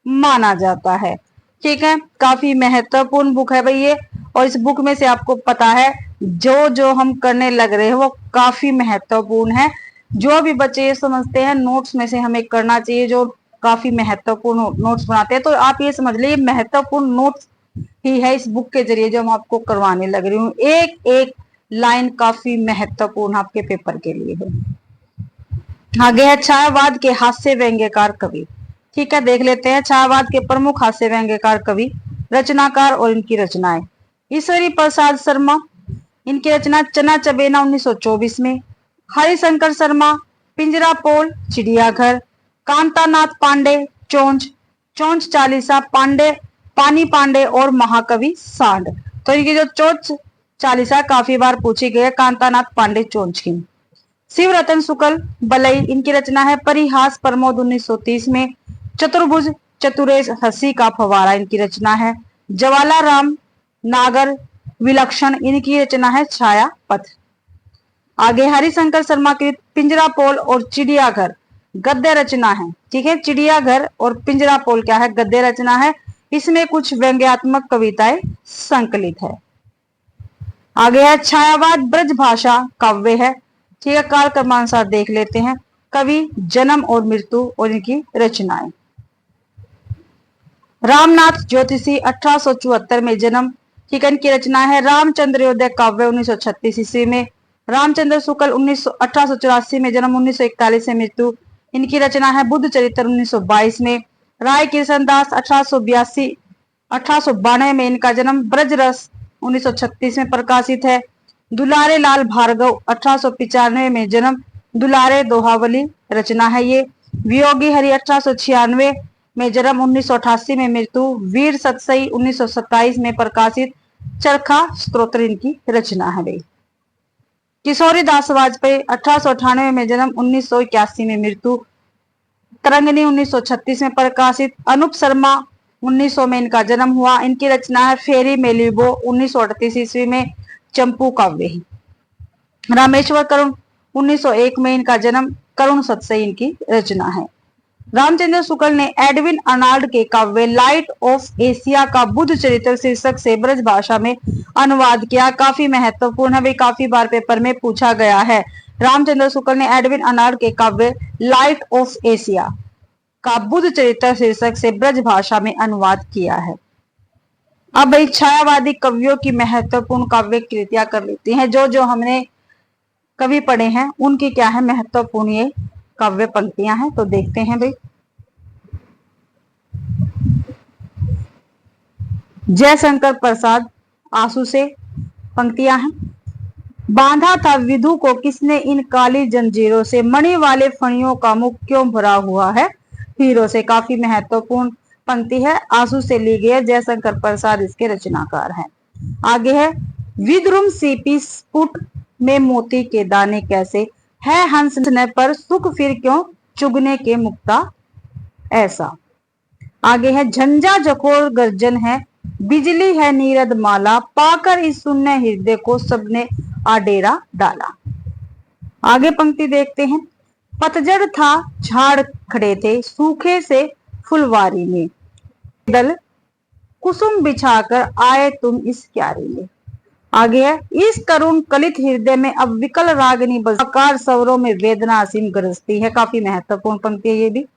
माना जाता है, ठीक है, काफी महत्वपूर्ण बुक है भाई ये। और इस बुक में से आपको पता है जो हम करने लग रहे हैं वो काफी महत्वपूर्ण है। जो भी बच्चे ये समझते हैं नोट्स में से हमें करना चाहिए, जो काफी महत्वपूर्ण नोट्स बनाते हैं, तो आप ये समझ लीजिए महत्वपूर्ण नोट्स ही है इस बुक के जरिए जो हम आपको करवाने लग रही हूँ। एक एक लाइन काफी महत्वपूर्ण आपके पेपर के लिए है। आगे है छायावाद के हास्य व्यंग्यकार कवि, ठीक है, देख लेते हैं छायावाद के प्रमुख हास्य व्यंग्यकार कवि, रचनाकार और इनकी रचनाएं। ईश्वरी प्रसाद शर्मा, इनकी रचना चना चबेना 1924 में। हरिशंकर शर्मा, पिंजरा पोल, चिड़ियाघर। कांतानाथ पांडे, चोंच चालीसा, पांडे, पानी पांडे और महाकवि सांड। तो इनकी जो चोंच चालीसा काफी बार पूछी गई है, कांतानाथ पांडे चोंच की। शिवरतन शुक्ल बलई, इनकी रचना है परिहास प्रमोद 1930 में। चतुर्भुज चतुरेश हंसी का फवारा इनकी रचना है। जवालाराम नागर विलक्षण इनकी रचना है छाया पथ। आगे हरिशंकर शर्मा की पिंजरापोल और चिड़ियाघर गद्य रचना है। ठीक है, चिड़ियाघर और पिंजरापोल क्या है, गद्य रचना है। इसमें कुछ व्यंग्यात्मक कविताएं संकलित है। आगे है छायावाद ब्रज भाषा काव्य है। ठीक है, काल क्रमानुसार देख लेते हैं। कवि, जन्म और मृत्यु और इनकी रचनाएं। रामनाथ ज्योतिषी 1874 में जन्म। ठीक है, इनकी रचना है रामचंद्रोदय काव्य 1936 ईस्वी में। रामचंद्र शुक्ल 1884 में जन्म, 1941 से मृत्यु। इनकी रचना है बुद्ध चरित्र 1922 में। राय किशन दास 1892 में इनका जन्म, ब्रज रस 1936 में प्रकाशित है। दुलारे लाल भार्गव 1895 में जन्म, दुलारे दोहावली रचना है ये। वियोगी हरि 1896 में जन्म, 1988 में मृत्यु। वीर सतसई 1927 में प्रकाशित, चरखा स्तोत्र इनकी रचना है भाई। किशोरी दास वाजपेयी 1898 में जन्म, 1981 में मृत्यु। तरंगिणी 1936 में प्रकाशित। अनूप शर्मा 1900 में इनका जन्म हुआ। इनकी रचना है फेरी मेलिबो 1938 ईस्वी में, चंपू काव्य। रामेश्वर करुण 1901 में इनका जन्म, करुण सतसई इनकी रचना है। रामचंद्र शुक्ल ने एडविन अर्नाल्ड के काव्य लाइट ऑफ एशिया का बुद्ध चरित्र शीर्षक से ब्रज भाषा में अनुवाद किया। काफी महत्वपूर्ण है, वे काफी बार पेपर में पूछा गया है। रामचंद्र शुक्ल ने एडविन अर्नाल्ड के काव्य लाइट ऑफ एशिया का बुद्ध चरित्र शीर्षक से ब्रज भाषा में अनुवाद किया है। अब भाई छायावादी कवियों की महत्वपूर्ण काव्य कृतियां कर लेती हैं। जो जो हमने कवि पढ़े हैं उनकी क्या है महत्वपूर्ण ये काव्य पंक्तियां हैं, तो देखते हैं भाई। जयशंकर प्रसाद आंसू से पंक्तियां हैं। बांधा था विधु को किसने इन काली जंजीरों से, मणि वाले फणियों का मुख क्यों भरा हुआ है हीरो से। काफी महत्वपूर्ण पंक्ति है, आंसू से ली गई है। जयशंकर प्रसाद इसके रचनाकार हैं। आगे है विद्रुम सीपी स्फुट में मोती के दाने कैसे, है हंसने पर सुख फिर क्यों चुगने के मुक्ता ऐसा। आगे है झंझा जखोर गर्जन है, बिजली है नीरद माला, पाकर इस शून्य हृदय को सबने आडेरा डाला। आगे पंक्ति देखते हैं। पतझड़ था झाड़ खड़े थे सूखे से फुलवारी में, दल कुसुम बिछाकर आए तुम इस क्यारी में। आगे है इस करुण कलित हृदय में अब विकल रागनी बजकार स्वरों में वेदना असीम गरजती है। काफी महत्वपूर्ण पंक्ति है ये भी।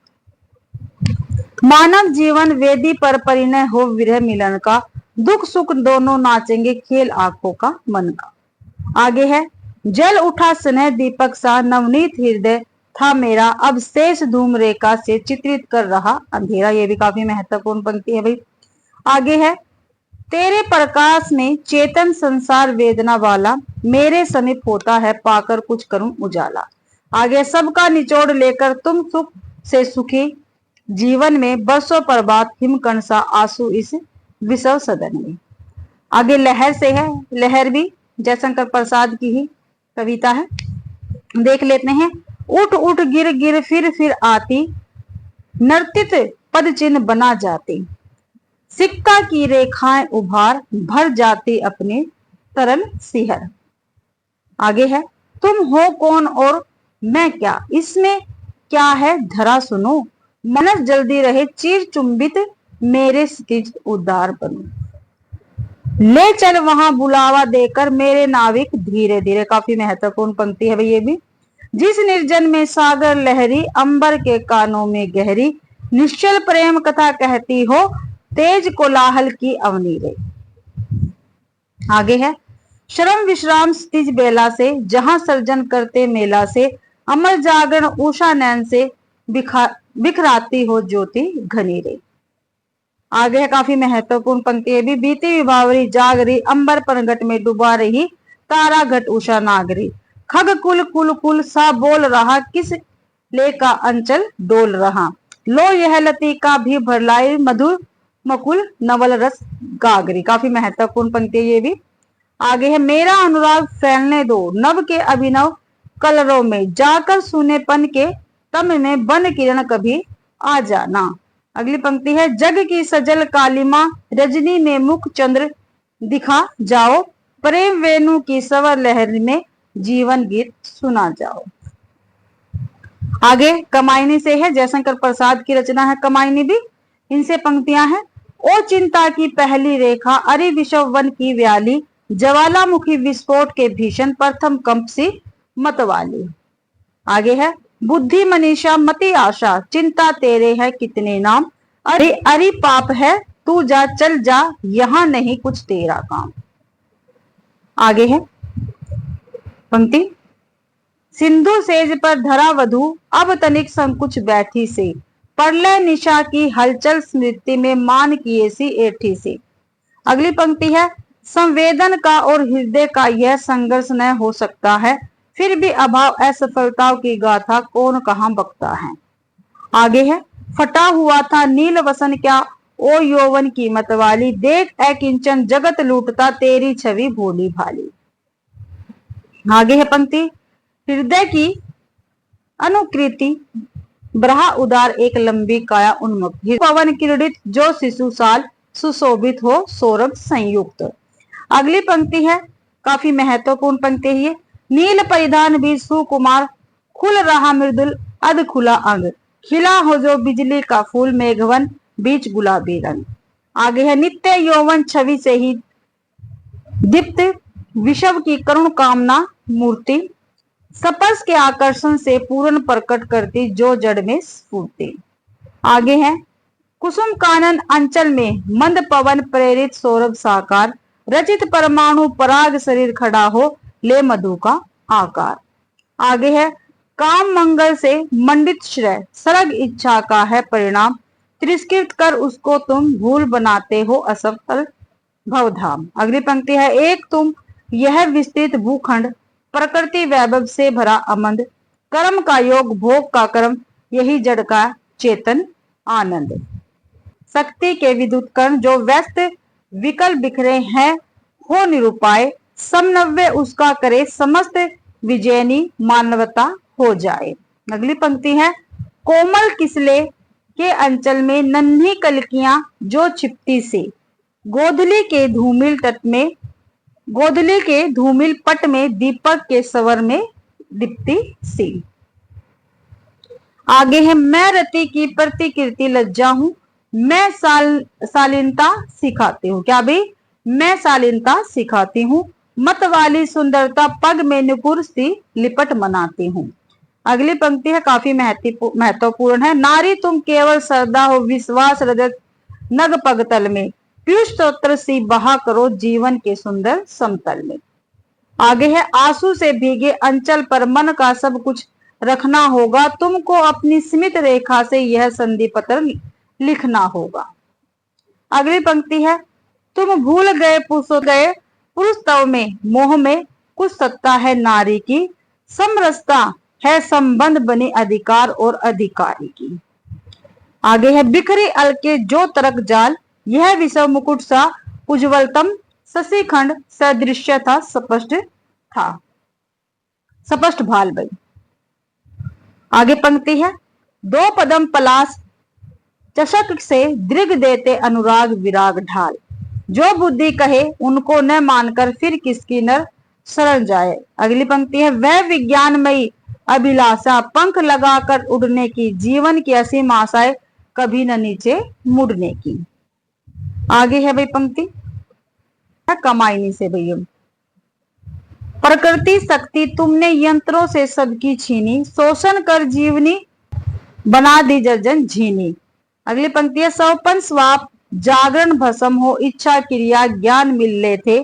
मानव जीवन वेदी पर परिणय हो विरह मिलन का, दुख सुख दोनों नाचेंगे खेल आंखों का मन का। आगे है जल उठा स्नेह दीपक सा नवनीत हृदय था मेरा, अब शेष धूम रेखा से चित्रित कर रहा अंधेरा। ये भी काफी महत्वपूर्ण पंक्ति है भाई। आगे है तेरे प्रकाश में चेतन संसार वेदना वाला, मेरे समीप होता है पाकर कुछ करूं उजाला। आगे सबका निचोड़ लेकर तुम सुख से सुखी, जीवन में बरसों पर बाद हिमकण सा आंसू इस विषव सदन में। आगे लहर से है, लहर भी जयशंकर प्रसाद की ही कविता है, देख लेते हैं। उठ उठ गिर गिर फिर आती, नर्तित पद चिन्ह बना जाती, सिक्का की रेखाएं उभार भर जाती अपने तरल सिहर। आगे है तुम हो कौन और मैं क्या, इसमें क्या है धरा सुनो, मनस जल्दी रहे चीर चुंबित मेरे स्थित उदार बनो, ले चल वहां बुलावा देकर मेरे नाविक धीरे धीरे। काफी महत्वपूर्ण पंक्ति है भाई ये भी। जिस निर्जन में सागर लहरी, अंबर के कानों में गहरी, निश्चल प्रेम कथा कहती हो तेज कोलाहल की अवनी रे। आगे है श्रम विश्राम स्तिज बेला से, जहां सर्जन करते मेला से, अमर जागरण उषा नैन से बिखराती हो ज्योति घनी रे। आगे है काफी महत्वपूर्ण पंक्ति है भी। बीती विभावरी जागरी, अंबर परगट में डुबा रही तारा घट उषा नागरी, खग कुल कुल कुल सा बोल रहा, किस ले का अंचल डोल रहा, लो यह लतिका भी भरलाई मधुर मकुल नवल रस गागरी। काफी महत्वपूर्ण पंक्ति है ये भी। आगे है मेरा अनुराग फैलने दो नव के अभिनव कलरों में, जाकर सुनेपन के तम में बन किरण कभी आ जाना, अगली पंक्ति है, जग की सजल कालिमा रजनी में मुख चंद्र दिखा जाओ, प्रेम वेणु की स्वर लहर में जीवन गीत सुना जाओ। आगे कमायनी से है, जयशंकर प्रसाद की रचना है कमायनी भी। इनसे पंक्तियां हैं, ओ चिंता की पहली रेखा अरि विषव वन की व्याली, ज्वालामुखी विस्फोट के भीषण प्रथम कंप सी मतवाली। आगे है, बुद्धि मनीषा मति आशा, चिंता तेरे है कितने नाम, अरे अरि पाप है तू जा चल जा, यहां नहीं कुछ तेरा काम। आगे है पंक्ति, सिंधु सेज पर धरा वधु, अब तनिक संकुच बैठी से, प्रलय निशा की हलचल स्मृति में मान किए सी एठी से। अगली पंक्ति है, संवेदन का और हृदय का यह संघर्ष न हो सकता है, फिर भी अभाव असफलताओं की गाथा कौन कहां बकता है। आगे है, फटा हुआ था नील वसन क्या ओ यौवन की मतवाली, देख अकिंचन जगत लूटता तेरी छवि भोली भाली। आगे है पंक्ति, हृदय की अनुकृति ब्रहा उदार एक लंबी काया उन्मुक्त, पवन किरणित जो शिशु साल सुशोभित हो सौरभ संयुक्त। अगली पंक्ति है काफी महत्वपूर्ण पंक्ति है, नील परिधान भी सुकुमार, खुल रहा मृदुल अध खुला अंग, खिला हो जो बिजली का फूल मेघवन बीच गुलाबी रंग। आगे है, नित्य यौवन छवि से ही दीप्त, विषव की करुण कामना मूर्ति, स्पर्श के आकर्षण से पूर्ण प्रकट करती जो जड़ में स्फूर्ति। आगे है, कुसुम कानन अंचल में मंद पवन प्रेरित सौरभ साकार, रचित परमाणु पराग शरीर खड़ा हो ले मधु का आकार। आगे है, काम मंगल से मंडित श्रेय सरग इच्छा का है परिणाम, तिरस्कृत कर उसको तुम भूल बनाते हो असफल भवधाम। अगली पंक्ति है, एक तुम यह विस्तृत भूखंड, प्रकृति वैभव से भरा अमंद, कर्म का योग भोग का कर्म, यही जड़ का चेतन आनंद। शक्ति के विद्युत कण जो व्यस्त विकल बिखरे हैं हो निरुपाय, समन्वय उसका करे समस्त विजयनी मानवता हो जाए। अगली पंक्ति है, कोमल किसले के अंचल में नन्ही कलकियां जो छिपती से, गोधली के धूमिल तट में गोधली के धूमिल पट में दीपक के सवर में दीप्ति सी। आगे है, मैं रति की प्रतिकृति लज्जा हूं, मैं शालीनता सिखाती हूँ। क्या भाई, मैं शालीनता सिखाती हूँ, मत वाली सुंदरता पग में नुपुर सी लिपट मनाती हूँ। अगली पंक्ति है काफी महत्वपूर्ण है, नारी तुम केवल श्रद्धा हो विश्वास रजत नग पग तल में, पीयूष स्तोत्र सी बहा करो जीवन के सुंदर समतल में। आगे है, आंसू से भीगे अंचल पर मन का सब कुछ रखना होगा, तुमको अपनी सीमित रेखा से यह संधि पत्र लिखना होगा। अगली पंक्ति है, तुम भूल गए पुरुष तव में मोह में कुछ सत्ता है नारी की, समरसता है संबंध बनी अधिकार और अधिकारी की। आगे है, बिखरी अलके जो तरक जाल, यह विषव मुकुट सा उज्ज्वलतम शशिखंड सदृश्य था स्पष्ट भाल बई। आगे पंक्ति है, दो पदम पलाश चषक से दृग देते अनुराग विराग ढाल, जो बुद्धि कहे उनको न मानकर फिर किसकी नर शरण जाए। अगली पंक्ति है, वह विज्ञानमयी अभिलाषा पंख लगाकर उड़ने की, जीवन की असीम आशाएं कभी न नीचे मुड़ने की। आगे है भाई पंक्ति कमायनी से भैया, प्रकृति शक्ति तुमने यंत्रों से सबकी छीनी, शोषण कर जीवनी बना दी जर्जन झीनी। अगली पंक्ति है, सौपन स्वाप जागरण भस्म हो, इच्छा क्रिया ज्ञान मिलने थे,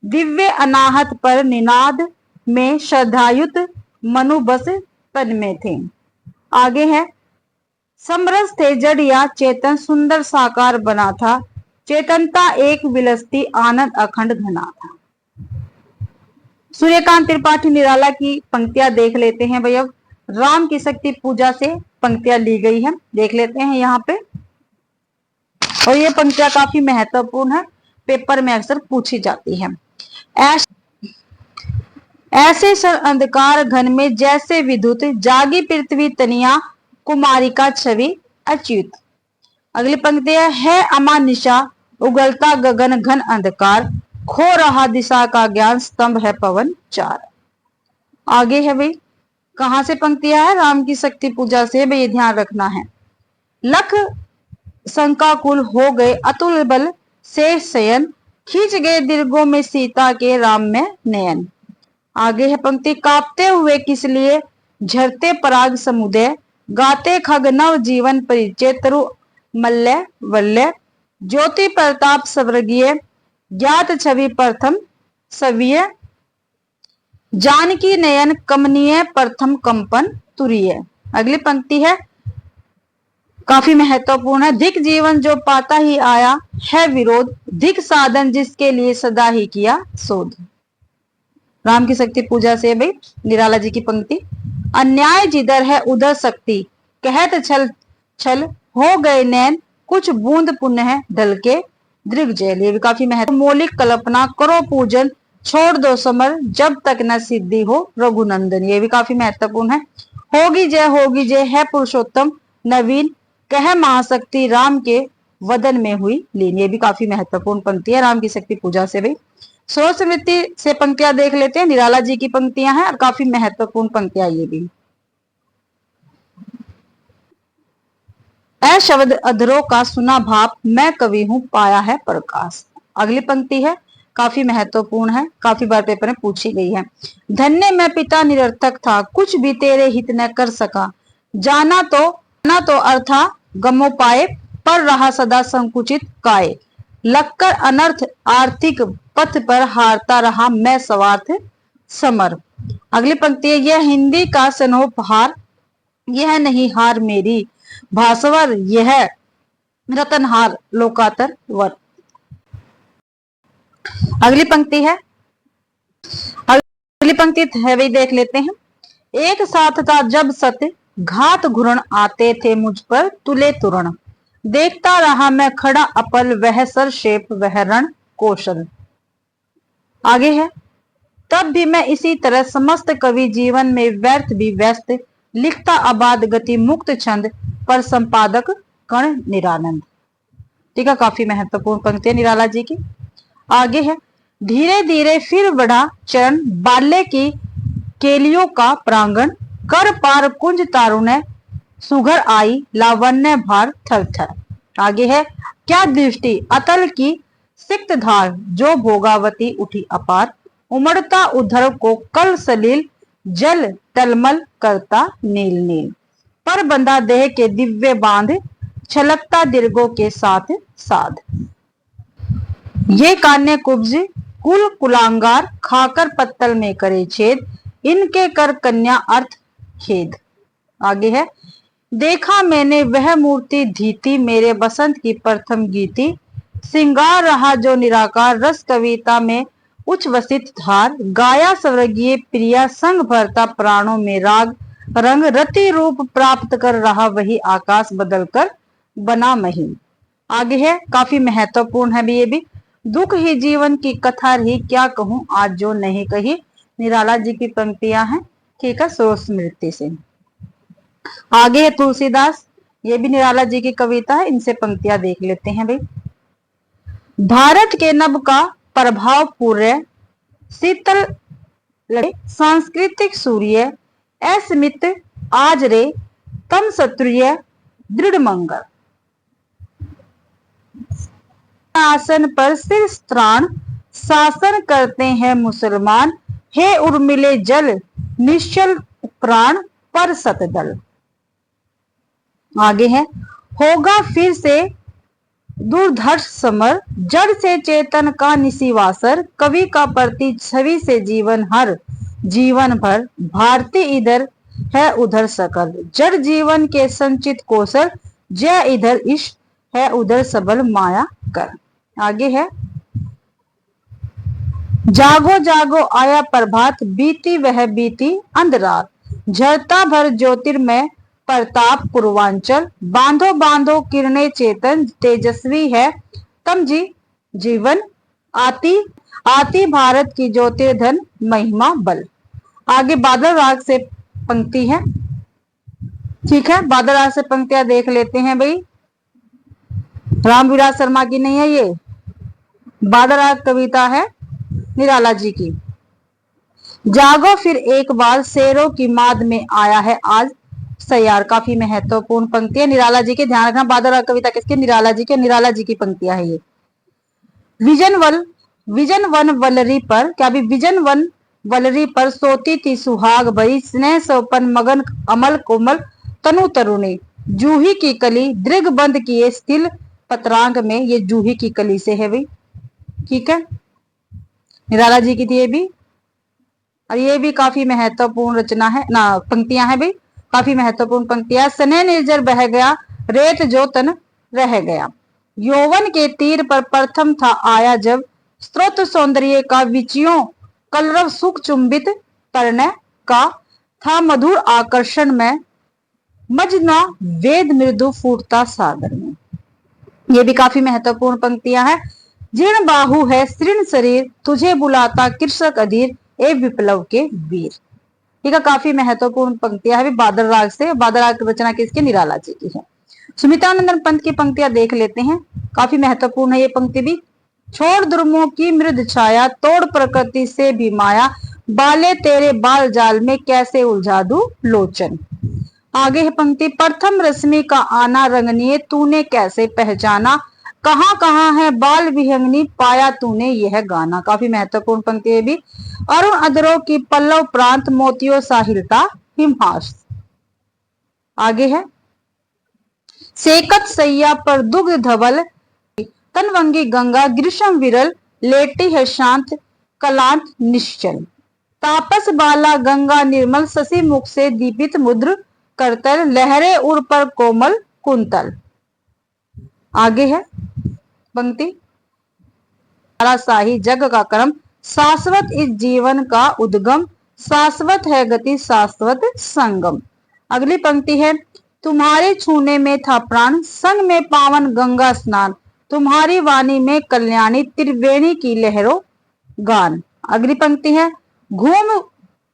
दिव्य अनाहत पर निनाद में श्रद्धायुत मनु बस तन में थे। आगे है, समरस थे जड़ या चेतन सुंदर साकार बना था, चेतनता एक विलसती आनंद अखंड घना था। सूर्यकांत त्रिपाठी निराला की पंक्तियां देख लेते हैं भैया, राम की शक्ति पूजा से पंक्तियां ली गई है, देख लेते हैं यहाँ पे। और ये पंक्तियां काफी महत्वपूर्ण है, पेपर में अक्सर पूछी जाती है। ऐसे सर अंधकार घन में जैसे विद्युत, जागी पृथ्वी तनिया कुमारी का छवि अच्युत। अगली पंक्ति है अमानिशा उगलता गगन घन अंधकार, खो रहा दिशा का ज्ञान, स्तंभ है पवन चार। आगे है भाई, कहां से पंक्तियां है? राम की शक्ति पूजा से भाई, ये ध्यान रखना है। लख शंकाकुल हो गए अतुल बल से शयन, खींच गए दीर्घों में सीता के राम में नयन। आगे है पंक्ति, कांपते हुए किस लिए झरते पराग समुदय, गाते खग नव जीवन परिचय, तरु मल्य वल्य, ज्योति प्रताप स्वर्गीय, ज्ञात छवि प्रथम सविय, जानकी नयन कमनीय, प्रथम कंपन तुरीय। अगली पंक्ति है काफी महत्वपूर्ण है, धिक जीवन जो पाता ही आया है विरोध, धिक साधन जिसके लिए सदा ही किया शोध। राम की शक्ति पूजा से भाई निराला जी की पंक्ति, अन्याय जिधर है उधर शक्ति, कहत छल छल हो गए नैन, कुछ बूंद पुण्य है ढल के दृग्जैल। ये भी काफी महत्व, मौलिक कल्पना करो पूजन, छोड़ दो समर जब तक न सिद्धि हो रघुनंदन। ये भी काफी महत्वपूर्ण है, होगी जय है पुरुषोत्तम नवीन, कह महाशक्ति राम के वदन में हुई लीन। ये भी काफी महत्वपूर्ण पंक्ति है राम की शक्ति पूजा से भाई। स्रोत स्मृति से पंक्तियां देख लेते हैं, निराला जी की पंक्तियां हैं और काफी महत्वपूर्ण पंक्तियां ये भी। ऐ शब्द अधरों का सुना भाप, मैं कवि हूं पाया है प्रकाश। अगली पंक्ति है काफी महत्वपूर्ण है, काफी बार पेपर में पूछी गई है, धन्य मैं पिता निरर्थक था, कुछ भी तेरे हित न कर सका, जाना तो अर्था गमो पाए, पर रहा सदा संकुचित काय, लगकर अनर्थ आर्थिक पथ पर हारता रहा मैं स्वार्थ समर। अगली पंक्ति है, यह हिंदी का स्नोपहार, यह नहीं हार मेरी भास्वर, यह रतनहार लोकातर वर। अगली पंक्ति है वही देख लेते हैं, एक साथ था जब सत्य घात घुरण आते थे मुझ पर तुले तुरण, देखता रहा मैं खड़ा अपल, वह सर शेप वह रण कौशल। आगे है, तब भी मैं इसी तरह समस्त कवि जीवन में व्यर्थ भी व्यस्त, लिखता अबाध गति मुक्त छंद, पर संपादक कण निरानंद। ठीक है, काफी महत्वपूर्ण पंक्ति है निराला जी की। आगे है, धीरे धीरे फिर बढ़ा चरण, बाल्य की केलियों का प्रांगण, कर पार कुंज तारुण्य, सुघर आई लावण्य भार थर थर। आगे है, क्या दृष्टि अतल की सिक्त धार, जो भोगावती उठी अपार, उमड़ता उधर को कल सलील, जल टलमल करता नील नील, पर बंधा देह के दिव्य बांध, छलकता दीर्घों के साथ साध। ये कान्य कुब्ज कुल कुलांगार, खाकर पत्तल में करे छेद, इनके कर कन्या अर्थ खेद। आगे है, देखा मैंने वह मूर्ति धीती, मेरे बसंत की प्रथम गीति, सिंगार रहा जो निराकार, रस कविता में उच्छ्वसित धार, गाया स्वर्गीय प्रिया संग भरता प्राणों में राग रंग, रति रूप प्राप्त कर रहा वही आकाश बदल कर बना मही। आगे है, काफी महत्वपूर्ण है भी ये भी, दुख ही जीवन की कथा रही, क्या कहूं आज जो नहीं कही। निराला जी की पंक्तियां हैं, ठीक है, स्रोत स्मृति से। आगे है तुलसीदास, ये भी निराला जी की कविता है, इनसे पंक्तियां देख लेते हैं भाई। भारत के नभ का प्रभाव पूर्य, शीतल सांस्कृतिक सूर्य, अस्मित आज रे तम शत्रुय दृढ़ मंगल, आसन पर सिर स्त्राण, शासन करते हैं मुसलमान, हे उर्मिले जल निश्चल प्राण पर सतदल। आगे है, होगा फिर से दुर्धर्ष समर, जड़ से चेतन का निशिवासर, कवि का प्रति छवि से जीवन हर जीवन भर, भारती इधर है उधर सकल, जड़ जीवन के संचित कौशल, जय इधर इश्क है उधर सबल माया कर। आगे है, जागो जागो आया प्रभात, बीती वह बीती अंधरात, झरता भर ज्योतिर्मय प्रताप पूर्वांचल, बांधो बांधो किरणे चेतन, तेजस्वी है तम जी जीवन, आती आती भारत की ज्योतिर्धन महिमा बल। आगे बादल राग से पंक्ति है, ठीक है, बादल राग से पंक्तियां देख लेते हैं भाई। रामविलास शर्मा की नहीं है ये, बादल कविता है निराला जी की। जागो फिर एक बार शेरों की माद में आया है आज सयार, काफी महत्वपूर्ण पंक्ति है निराला जी के, ध्यान रखना। बादल कविता किसके, निराला जी के, निराला जी की पंक्तियां है ये। विजन वन वलरी पर, क्या भी विजन वन वलरी पर सोती थी सुहाग भरी, स्नेह सोपन मगन अमल कोमल तनु तरुणी, जूही की कली दृग बंद किए स्थिल पत्रांग में, ये जूही की कली से है भाई, ठीक है, निराला जी की थी ये भी। और ये भी काफी महत्वपूर्ण रचना है ना, पंक्तियां हैं भाई, काफी महत्वपूर्ण पंक्तियां। स्नेह निर्जर बह गया रेत जो तन रह गया, यौवन के तीर पर प्रथम था आया जब, स्रोत सौंदर्य का विचियों कलरव सुख चुंबित तरणय का, था मधुर आकर्षण में मजना वेद मृदु फूटता सागर में, ये भी काफी महत्वपूर्ण पंक्तियां हैं। जीर्ण बाहु है श्रीर्ण शरीर, तुझे बुलाता कृषक अधीर, ए विप्लव के वीर, ठीक है, काफी महत्वपूर्ण पंक्तियां है बादल राग से। बादल राग की रचना किसकी, निराला जी की है। सुमित्रानंदन पंत की पंक्तियां देख लेते हैं, काफी महत्वपूर्ण है ये पंक्ति भी। छोड़ दुर्मों की मृद छाया, तोड़ प्रकृति से भी माया, बाले तेरे बाल जाल में कैसे उलझा दूं लोचन। आगे है पंक्ति, प्रथम रश्मि का आना रंगनीय, तूने कैसे पहचाना, कहां कहां है बाल विहंगनी, पाया तूने यह गाना, काफी महत्वपूर्ण पंक्ति है भी। अरुण अधरों की पल्लव प्रांत, मोतियों साहिलता हिमहास। आगे है, सेकत सैया पर दुग्ध धवल, तनवंगी गंगा ग्रीष्म विरल, लेटी है शांत कलांत निश्चल, तापस बाला गंगा निर्मल, शशि मुख से दीपित मुद्र करतल, लहरे उड़ पर कोमल कुंतल। आगे है पंक्ति, शाही जग का कर्म, शाश्वत इस जीवन का उद्गम, शाश्वत है गति शाश्वत संगम। अगली पंक्ति है, तुम्हारे छूने में था प्राण, संग में पावन गंगा स्नान, तुम्हारी वाणी में कल्याणी, त्रिवेणी की लहरों गान। अगली पंक्ति है, घूम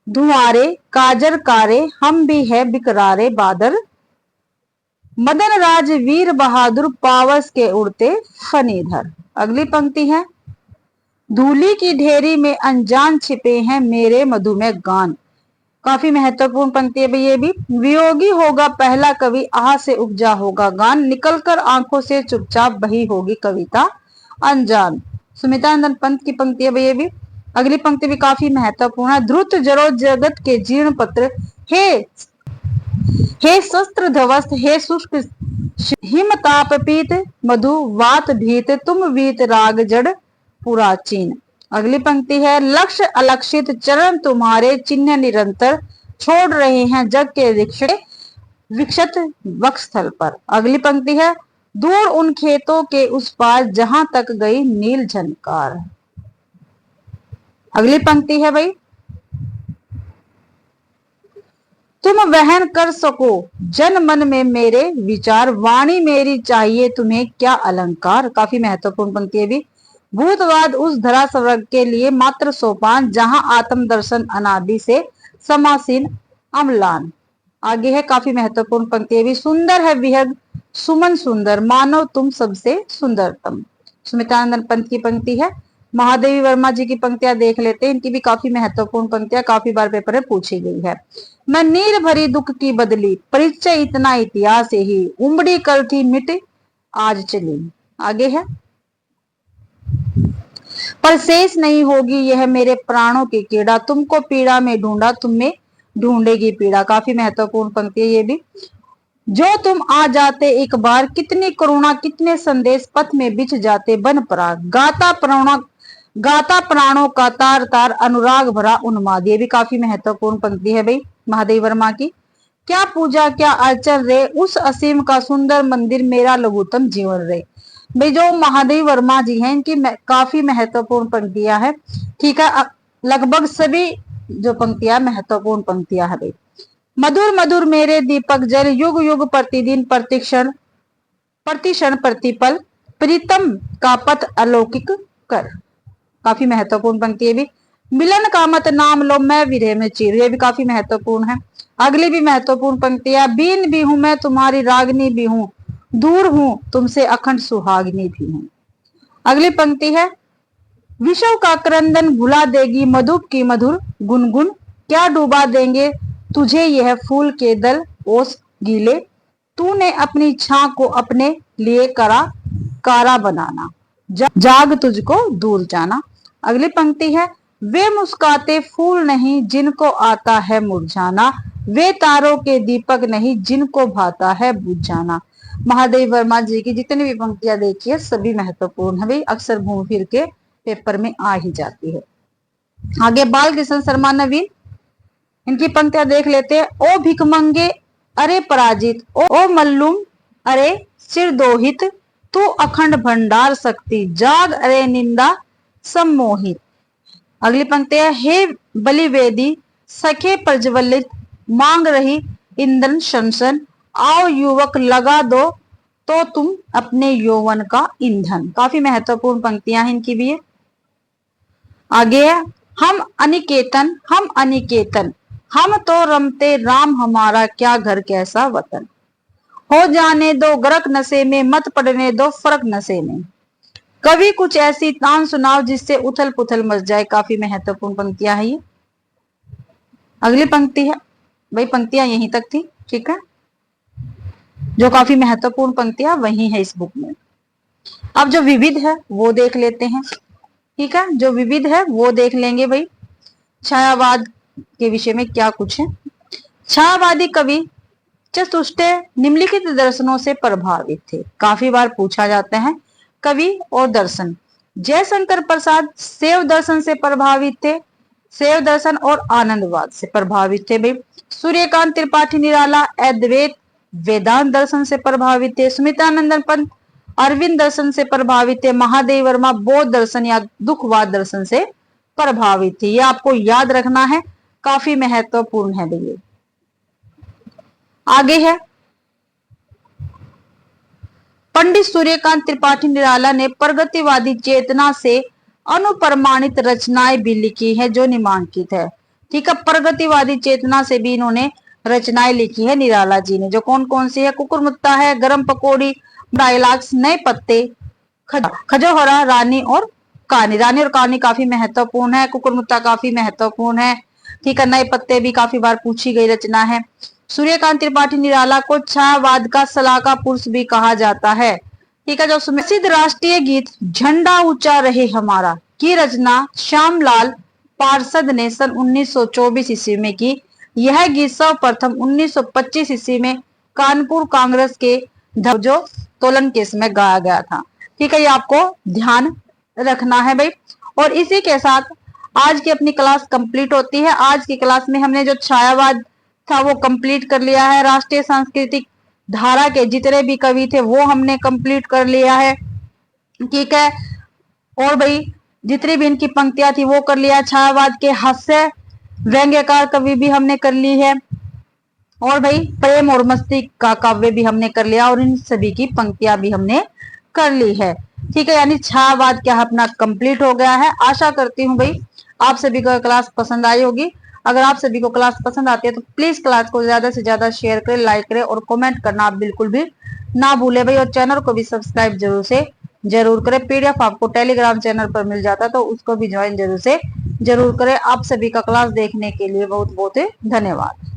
धुआरे काजर कारे, हम भी है बिकरारे बादल, मदन राज वीर बहादुर, पावस के उड़ते फनीधर। अगली पंक्ति है, धूली की ढेरी में अनजान छिपे हैं मेरे मधुमेह गान, काफी महत्वपूर्ण पंक्ति है भाई ये भी। वियोगी होगा पहला कवि, आह से उपजा होगा गान, निकलकर आंखों से चुपचाप बही होगी कविता अनजान। सुमित्रानंदन पंत की पंक्ति है भाई ये भी। अगली पंक्ति भी काफी महत्वपूर्ण है, ध्रुत जरो जगत के जीर्ण पत्र, हे शस्त्र ध्वस्त, हे शुष्क हिम ताप पीत, मधु वात भीत, तुम वीत राग जड़ पुराचीन। अगली पंक्ति है, लक्ष्य अलक्षित चरण तुम्हारे, चिन्ह निरंतर छोड़ रहे हैं जग के विक्षत वक्षस्थल पर। अगली पंक्ति है, दूर उन खेतों के उस पार, जहां तक गई नील झनकार। अगली पंक्ति है भाई, तुम वहन कर सको जन मन में मेरे विचार, वाणी मेरी चाहिए तुम्हें क्या अलंकार, काफी महत्वपूर्ण पंक्ति है भी। भूतवाद उस धरा स्वर्ग के लिए मात्र सोपान, जहां आत्म दर्शन अनादि से समासीन अम्लान। आगे है काफी महत्वपूर्ण पंक्ति है भी, सुंदर है विहग सुमन सुंदर, मानो तुम सबसे सुंदरतम। सुमित्रानंदन पंत की पंक्ति है। महादेवी वर्मा जी की पंक्तियां देख लेते हैं, इनकी भी काफी महत्वपूर्ण पंक्तियां काफी बार पेपर में पूछी गई है। मैं नीर भरी दुख की बदली, परिचय इतना इतिहास ही, उमड़ी कल थी मिट आज चली। आगे है, पर शेष नहीं होगी यह मेरे प्राणों की कीड़ा, तुमको पीड़ा में ढूंढा तुम में ढूंढेगी पीड़ा, काफी महत्वपूर्ण पंक्ति है ये भी। जो तुम आ जाते एक बार, कितनी करुणा कितने संदेश पथ में बिछ जाते बन पराग, गाता प्राणों का तार तार, अनुराग भरा उन्माद, ये भी काफी महत्वपूर्ण पंक्ति है भाई महादेव वर्मा की। क्या पूजा क्या अर्चन रे, उस असीम का सुंदर मंदिर, मेरा लघुतम जीवन रे। भाई जो महादेव वर्मा जी हैं, इनकी काफी महत्वपूर्ण पंक्तियां हैं, ठीक है, लगभग सभी जो पंक्तियां महत्वपूर्ण पंक्तियां है भाई। मधुर मधुर मेरे दीपक जल, युग युग प्रतिदिन प्रतिक्षण प्रतिक्षण प्रतिपल, प्रीतम का पथ अलौकिक कर, काफी महत्वपूर्ण पंक्ति है भी। मिलन का मत नाम लो, मैं विरह में चीर, ये भी काफी महत्वपूर्ण है। अगली भी महत्वपूर्ण पंक्तियां, बीन भी हूं मैं तुम्हारी रागनी भी हूं, दूर हूं तुमसे अखंड सुहागिनी भी हूं। अगली पंक्ति है, विषव का क्रंदन भुला देगी मधुप की मधुर गुनगुन, क्या डूबा देंगे तुझे यह फूल के दल ओस गीले, तूने अपनी छां को अपने लिए करा कारा बनाना, जाग तुझको दूर जाना। अगली पंक्ति है, वे मुस्काते फूल नहीं जिनको आता है मुरझाना, वे तारों के दीपक नहीं जिनको भाता है बुझ जाना। महादेव वर्मा जी की जितनी भी पंक्तियां देखी है सभी महत्वपूर्ण है भाई, अक्सर घूम फिर के पेपर में आ ही जाती है। आगे बाल कृष्ण शर्मा नवीन, इनकी पंक्तियां देख लेते हैं। ओ भिकमंगे अरे पराजित, ओ मल्लुम अरे सिरदोहित, तू अखंड भंडार शक्ति, जाग अरे निंदा सम्मोहित। अगली पंक्ति है, हे बलिवेदी सखे प्रज्वलित, मांग रही इंधन शमशन, आओ युवक लगा दो तो तुम अपने यौवन का ईंधन। काफी महत्वपूर्ण पंक्तियां हैं इनकी भी है। आगे है, हम अनिकेतन हम अनिकेतन, हम तो रमते राम हमारा क्या घर कैसा वतन, हो जाने दो गरक नशे में मत पड़ने दो फर्क नशे में, कभी कुछ ऐसी तान सुनाओ जिससे उथल पुथल मच जाए। काफी महत्वपूर्ण पंक्तियां है ये। अगली पंक्ति है, भाई पंक्तियां यहीं तक थी, ठीक है, जो काफी महत्वपूर्ण पंक्तियां वही है इस बुक में। अब जो विविध है वो देख लेते हैं, ठीक है, जो विविध है वो देख लेंगे भाई। छायावाद के विषय में क्या कुछ है। छायावादी कवि चतुष्टय निम्नलिखित दर्शनों से प्रभावित थे। काफी बार पूछा जाता है कवि और दर्शन। जयशंकर प्रसाद शैव दर्शन से प्रभावित थे, शैव दर्शन और आनंदवाद से प्रभावित थे भाई। सूर्यकांत त्रिपाठी निराला अद्वैत वेदांत दर्शन से प्रभावित थे। सुमित्रानंदन पंत अरविंद दर्शन से प्रभावित थे। महादेव वर्मा बौद्ध दर्शन या दुखवाद दर्शन से प्रभावित थे। ये आपको याद रखना है, काफी महत्वपूर्ण है भैया। आगे है, पंडित सूर्यकांत त्रिपाठी निराला ने प्रगतिवादी चेतना से अनुप्रमाणित रचनाएं भी लिखी है जो निम्नांकित है, ठीक है। प्रगतिवादी चेतना से भी इन्होंने रचनाएं लिखी है निराला जी ने, जो कौन कौन सी है, कुकुरमुत्ता है, गरम पकौड़ी, डायलॉग्स, नए पत्ते, खजोहरा, रानी और कहानी। रानी और कहानी काफी महत्वपूर्ण है, कुकुरमुत्ता काफी महत्वपूर्ण है, ठीक है। नए पत्ते भी काफी बार पूछी गई रचना है। सूर्यकांत त्रिपाठी निराला को छायावाद का सलाहकार पुरुष भी कहा जाता है, ठीक है। जो प्रसिद्ध राष्ट्रीय गीत झंडा ऊंचा रहे हमारा की रचना श्यामलाल पार्षद ने सन 1924 ईस्वी में की। यह गीत सर्वप्रथम 1925 ईस्वी में कानपुर कांग्रेस के ध्वजो तोलन केस में गाया गया था, ठीक है। ये आपको ध्यान रखना है भाई। और इसी के साथ आज की अपनी क्लास कंप्लीट होती है। आज की क्लास में हमने जो छायावाद था वो कंप्लीट कर लिया है। राष्ट्रीय सांस्कृतिक धारा के जितने भी कवि थे वो हमने कंप्लीट कर लिया है, ठीक है। और भाई जितनी भी इनकी पंक्तियां थी वो कर लिया। छायावाद के हास्य व्यंग्यकार कवि भी हमने कर ली है, और भाई प्रेम और मस्ती का काव्य भी हमने कर लिया, और इन सभी की पंक्तियां भी हमने कर ली है, ठीक है। यानी छायावाद क्या अपना कंप्लीट हो गया है। आशा करती हूँ भाई आप सभी को क्लास पसंद आई होगी। अगर आप सभी को क्लास पसंद आती है तो प्लीज क्लास को ज्यादा से ज्यादा शेयर करें, लाइक करें और कमेंट करना आप बिल्कुल भी ना भूले भाई। और चैनल को भी सब्सक्राइब जरूर करें। पीडीएफ आपको टेलीग्राम चैनल पर मिल जाता है तो उसको भी ज्वाइन जरूर करें। आप सभी का क्लास देखने के लिए बहुत बहुत धन्यवाद।